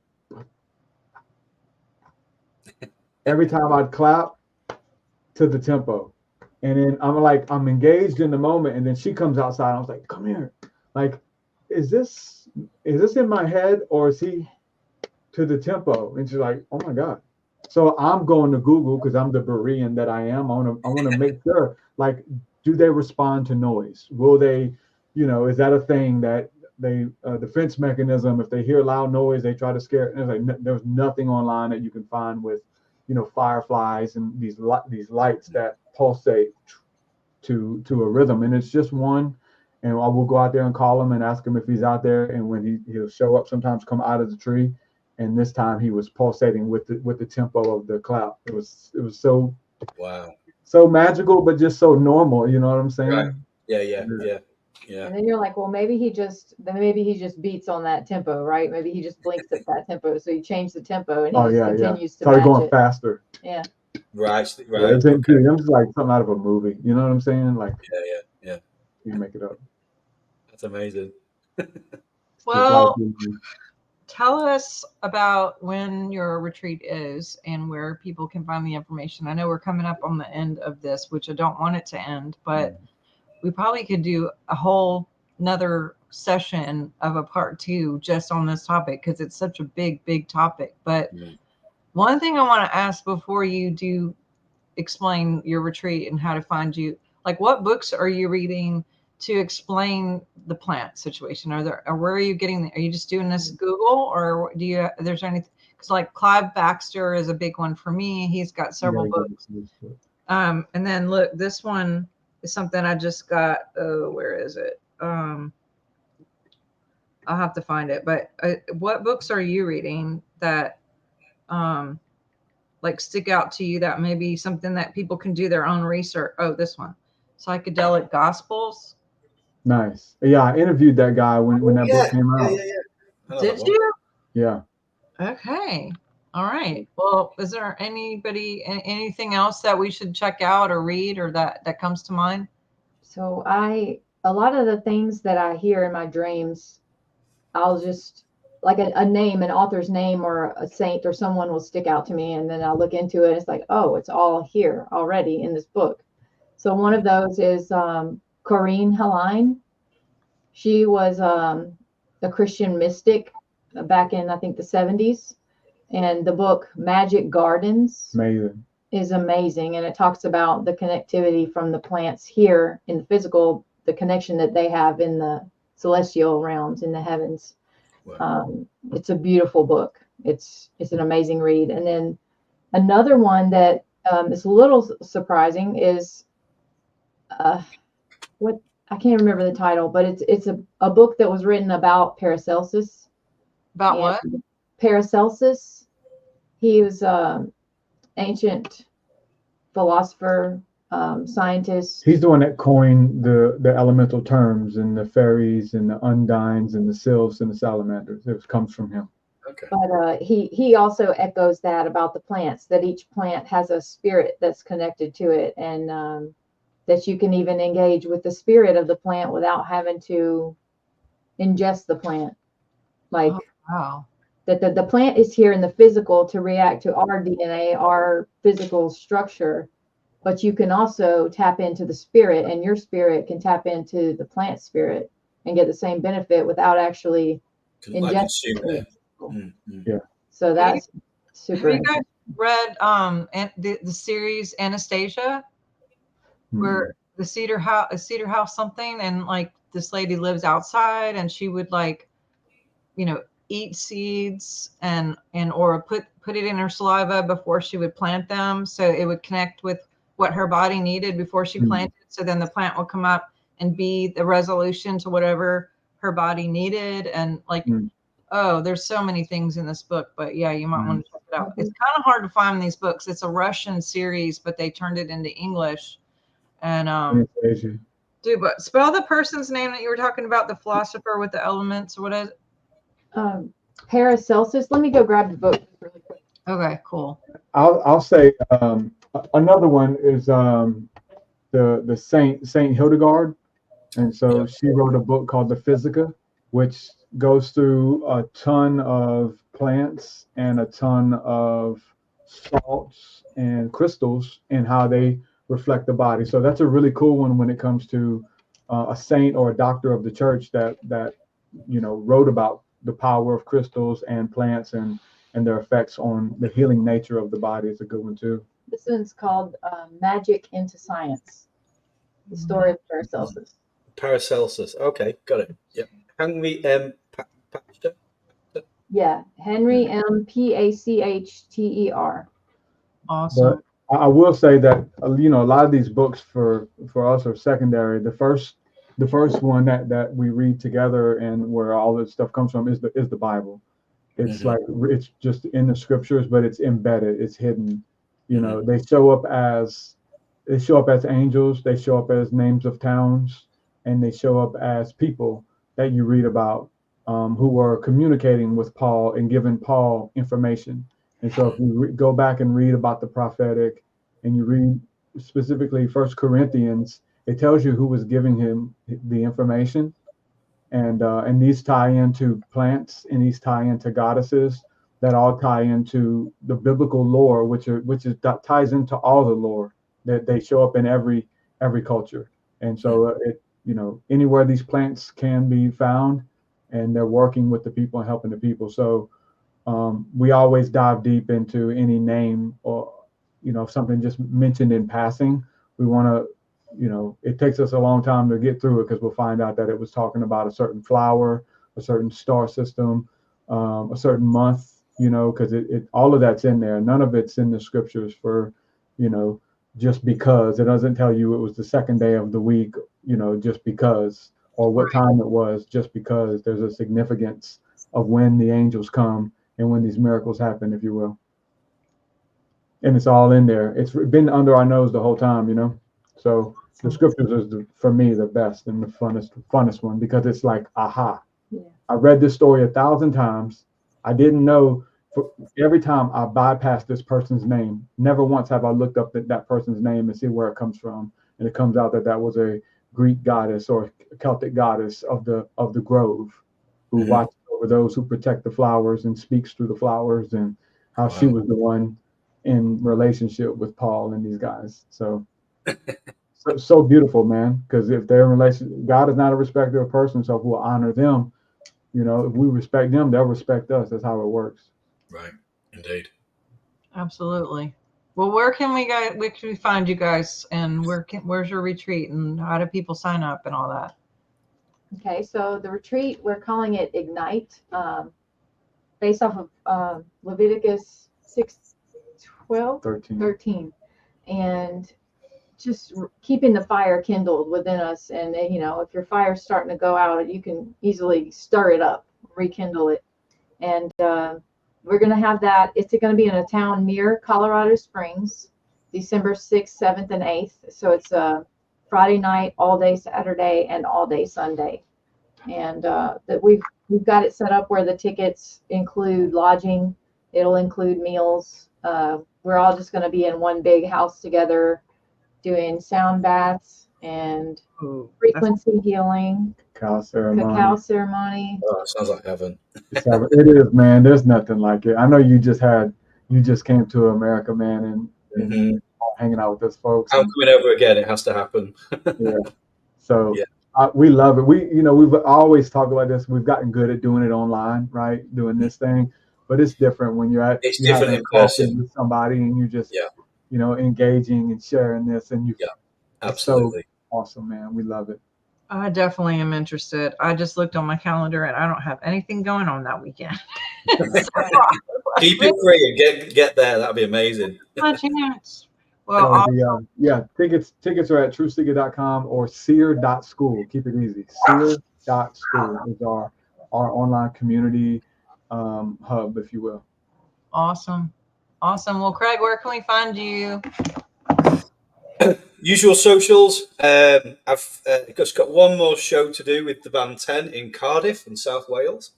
every time I'd clap, to the tempo. And then I'm engaged in the moment, and then she comes outside. I was like, come here. Like, is this in my head, or is he to the tempo? And she's like, oh my God. So I'm going to Google, because I'm the Berean that I am. I want to make sure, like, do they respond to noise? Will they, is that a thing that they defense mechanism? If they hear loud noise, they try to scare. And it's like, there's nothing online that you can find with, fireflies and these lights that pulsate to a rhythm. And it's just one. And I will go out there and call him and ask him if he's out there. And when he'll show up, sometimes come out of the tree. And this time he was pulsating with the tempo of the clap. It was so Wow, so magical, but just so normal. You know what I'm saying? right? Yeah. And then you're like, well, maybe he just beats on that tempo, right? Maybe he just blinks at that tempo. So you change the tempo, and he continues to Started match going it. faster. Yeah. Right. Yeah, Okay. I'm just like something out of a movie. You know what I'm saying? Like, Yeah. you make it up. That's amazing. Well, tell us about when your retreat is and where people can find the information. I know we're coming up on the end of this, which I don't want it to end, but we probably could do a whole another session of a part 2 just on this topic, because it's such a big topic. But one thing I want to ask before you do explain your retreat and how to find you. Like, what books are you reading to explain the plant situation? Or where are you getting? Are you just doing this Google, or do you? There's anything? Because like Clive Baxter is a big one for me. He's got several books. And then look, this one is something I just got. Oh, where is it? I'll have to find it. But what books are you reading that like stick out to you, that maybe something that people can do their own research? Oh, this one, Psychedelic Gospels. Nice. Yeah, I interviewed that guy when that book came out. Did you? Yeah. Okay. All right. Well, is there anything else that we should check out or read, or that comes to mind? So a lot of the things that I hear in my dreams, I'll just like a name, an author's name or a saint or someone will stick out to me, and then I'll look into it. It's like, oh, it's all here already in this book. So one of those is Corinne Helline. She was a Christian mystic back in, I think, the 70s. And the book Magic Gardens is amazing. And it talks about the connectivity from the plants here in the physical, the connection that they have in the celestial realms, in the heavens. Wow. It's a beautiful book. It's an amazing read. And then another one that is a little surprising is what I can't remember the title, but it's a book that was written about Paracelsus. About what? Paracelsus. He was ancient philosopher, scientist. He's the one that coined the elemental terms and the fairies and the undines and the sylphs and the salamanders. It comes from him. Okay. But he also echoes that about the plants, that each plant has a spirit that's connected to it, and that you can even engage with the spirit of the plant without having to ingest the plant. Like, oh, wow. That the plant is here in the physical to react to our DNA, our physical structure, but you can also tap into the spirit, and your spirit can tap into the plant spirit and get the same benefit without actually ingesting it. Yeah. So that's super. Have you guys read the series Anastasia, where the Cedar House something, and like this lady lives outside and she would like, eat seeds and or put it in her saliva before she would plant them, so it would connect with what her body needed before she planted. So then the plant will come up and be the resolution to whatever her body needed. And like, oh, there's so many things in this book, but yeah, you might want to check it out. It's kind of hard to find these books. It's a Russian series, but they turned it into English. And dude, but spell the person's name that you were talking about, the philosopher with the elements, or what is it? Paracelsus. Let me go grab the book really quick. Okay, cool. I'll say another one is the Saint Hildegard, and so she wrote a book called the Seekah, which goes through a ton of plants and a ton of salts and crystals and how they reflect the body. So that's a really cool one when it comes to a saint or a doctor of the church that wrote about the power of crystals and plants and their effects on the healing nature of the body. Is a good one too. This one's called Magic into Science, the story of Paracelsus. Paracelsus. Okay, got it. Yep. Henry M. Pachter. Yeah, Henry M. Pachter. Awesome. But I will say that a lot of these books for us are secondary. The first one that we read together and where all this stuff comes from is the Bible. It's like it's just in the scriptures, but it's embedded, it's hidden. They show up as angels, they show up as names of towns, and they show up as people that you read about who were communicating with Paul and giving Paul information. And so if you go back and read about the prophetic, and you read specifically 1 Corinthians, it tells you who was giving him the information, and these tie into plants, and these tie into goddesses that all tie into the biblical lore, which ties into all the lore that they show up in every culture. And so anywhere these plants can be found, and they're working with the people and helping the people. So we always dive deep into any name or if something just mentioned in passing, we want to, it takes us a long time to get through it because we'll find out that it was talking about a certain flower, a certain star system, a certain month, because it all of that's in there. None of it's in the scriptures for, just because. It doesn't tell you it was the second day of the week, just because, or what time it was, just because. There's a significance of when the angels come and when these miracles happen, if you will. And it's all in there. It's been under our nose the whole time, So the scriptures is, for me, the best and the funnest one because it's like, aha. Yeah. I read this story 1,000 times. I didn't know. Every time I bypass this person's name, never once have I looked up that person's name and see where it comes from. And it comes out that was a Greek goddess or Celtic goddess of the grove, who watches over those who protect the flowers and speaks through the flowers, and how she was the one in relationship with Paul and these guys. So beautiful, man. Because if they're in relation, God is not a respecter of persons, so if we'll honor them, if we respect them, they'll respect us. That's how it works. Right. Indeed. Absolutely. Well, where can we find you guys, and where's your retreat, and how do people sign up and all that? Okay, so the retreat, we're calling it Ignite, based off of Leviticus 6:13, and just keeping the fire kindled within us. And if your fire's starting to go out, you can easily stir it up, rekindle it. And we're going to have that. It's going to be in a town near Colorado Springs, December 6th, 7th, and 8th. So it's Friday night, all day Saturday, and all day Sunday. And that we've got it set up where the tickets include lodging. It'll include meals. We're all just going to be in one big house together, doing sound baths and frequency healing, cacao ceremony. Oh, sounds like heaven. It is, man. There's nothing like it. I know you just came to America, man, and hanging out with us folks. I'm coming over again. It has to happen. Yeah. So we love it. We've always talked about this. We've gotten good at doing it online, right? Doing this thing, but it's different when you're different in person with somebody and you just engaging and sharing this, and absolutely. It's so awesome, man. We love it. I definitely am interested. I just looked on my calendar and I don't have anything going on that weekend. Keep it free and get there. That'd be amazing. My chance. Well, tickets are at trueseekah.com or seer.school. Keep it easy. Seer.school is our online community hub, if you will. Awesome. Well, Craig, where can we find you? Usual socials. I've just got one more show to do with the band 10 in Cardiff in South Wales.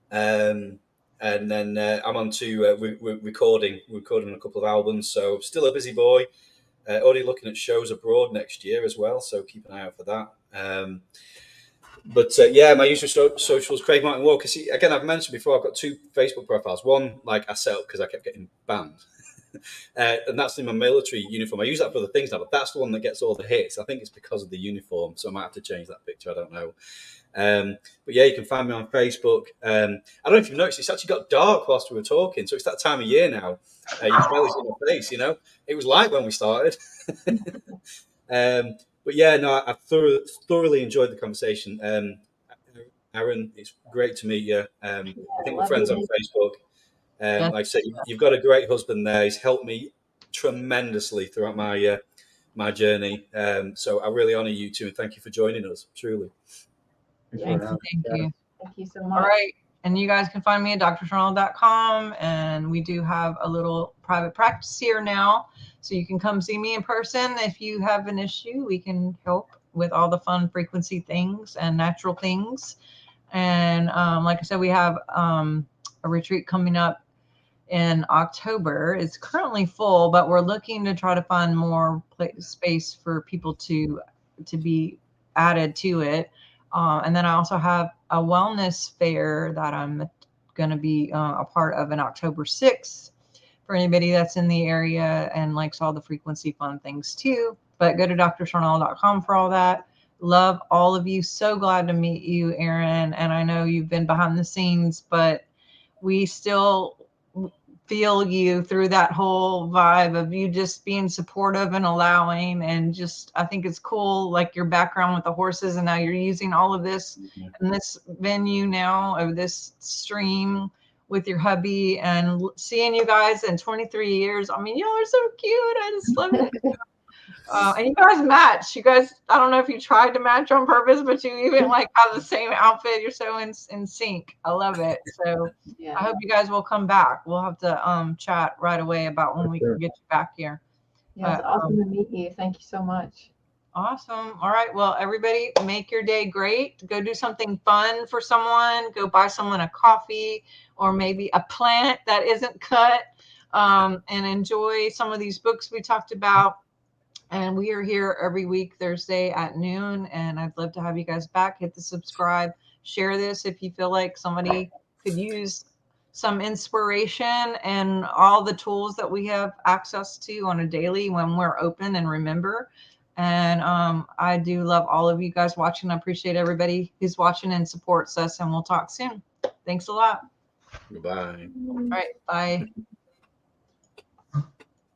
And then I'm on to we're recording a couple of albums. So still a busy boy. Already looking at shows abroad next year as well. So keep an eye out for that. My usual socials, Craig Martin Walker. See, again, I've mentioned before, I've got 2 Facebook profiles. One, I set up because I kept getting banned. And that's in my military uniform. I use that for other things now, but that's the one that gets all the hits. I think it's because of the uniform, so I might have to change that picture. I don't know. But yeah, you can find me on Facebook. I don't know if you've noticed, it's actually got dark whilst we were talking. So it's that time of year now. You can barely see my face, It was light when we started. But yeah, no, I thoroughly enjoyed the conversation. Arien, it's great to meet you. I think we're friends on Facebook. Like I said, you've got a great husband there. He's helped me tremendously throughout my journey. So I really honor you too, and thank you for joining us. Truly. Thank you. Thank you so much. All right. And you guys can find me at drsharnael.com. And we do have a little private practice here now. So you can come see me in person. If you have an issue, we can help with all the fun frequency things and natural things. And like I said, we have a retreat coming up in October. It's currently full, but we're looking to try to find more space for people to be added to it. And then I also have a wellness fair that I'm going to be a part of in October 6th for anybody that's in the area and likes all the frequency fun things too. But go to drsharnael.com for all that. Love all of you. So glad to meet you, Arien. And I know you've been behind the scenes, but we still feel you through that whole vibe of you just being supportive and allowing, and just I think it's cool, like your background with the horses, and now you're using all of this in this venue now, of this stream with your hubby, and seeing you guys in 23 years. I mean, y'all are so cute. I just love it. And you guys match. You guys, I don't know if you tried to match on purpose, but you even like have the same outfit. You're so in sync. I love it. So I hope you guys will come back. We'll have to chat right away about when we can get you back here. Yeah, it's awesome to meet you. Thank you so much. Awesome. All right. Well, everybody, make your day great. Go do something fun for someone. Go buy someone a coffee or maybe a plant that isn't cut, and enjoy some of these books we talked about. And we are here every week, Thursday at noon. And I'd love to have you guys back. Hit the subscribe, share this if you feel like somebody could use some inspiration and all the tools that we have access to on a daily when we're open and remember. And I do love all of you guys watching. I appreciate everybody who's watching and supports us. And we'll talk soon. Thanks a lot. Goodbye. All right. Bye.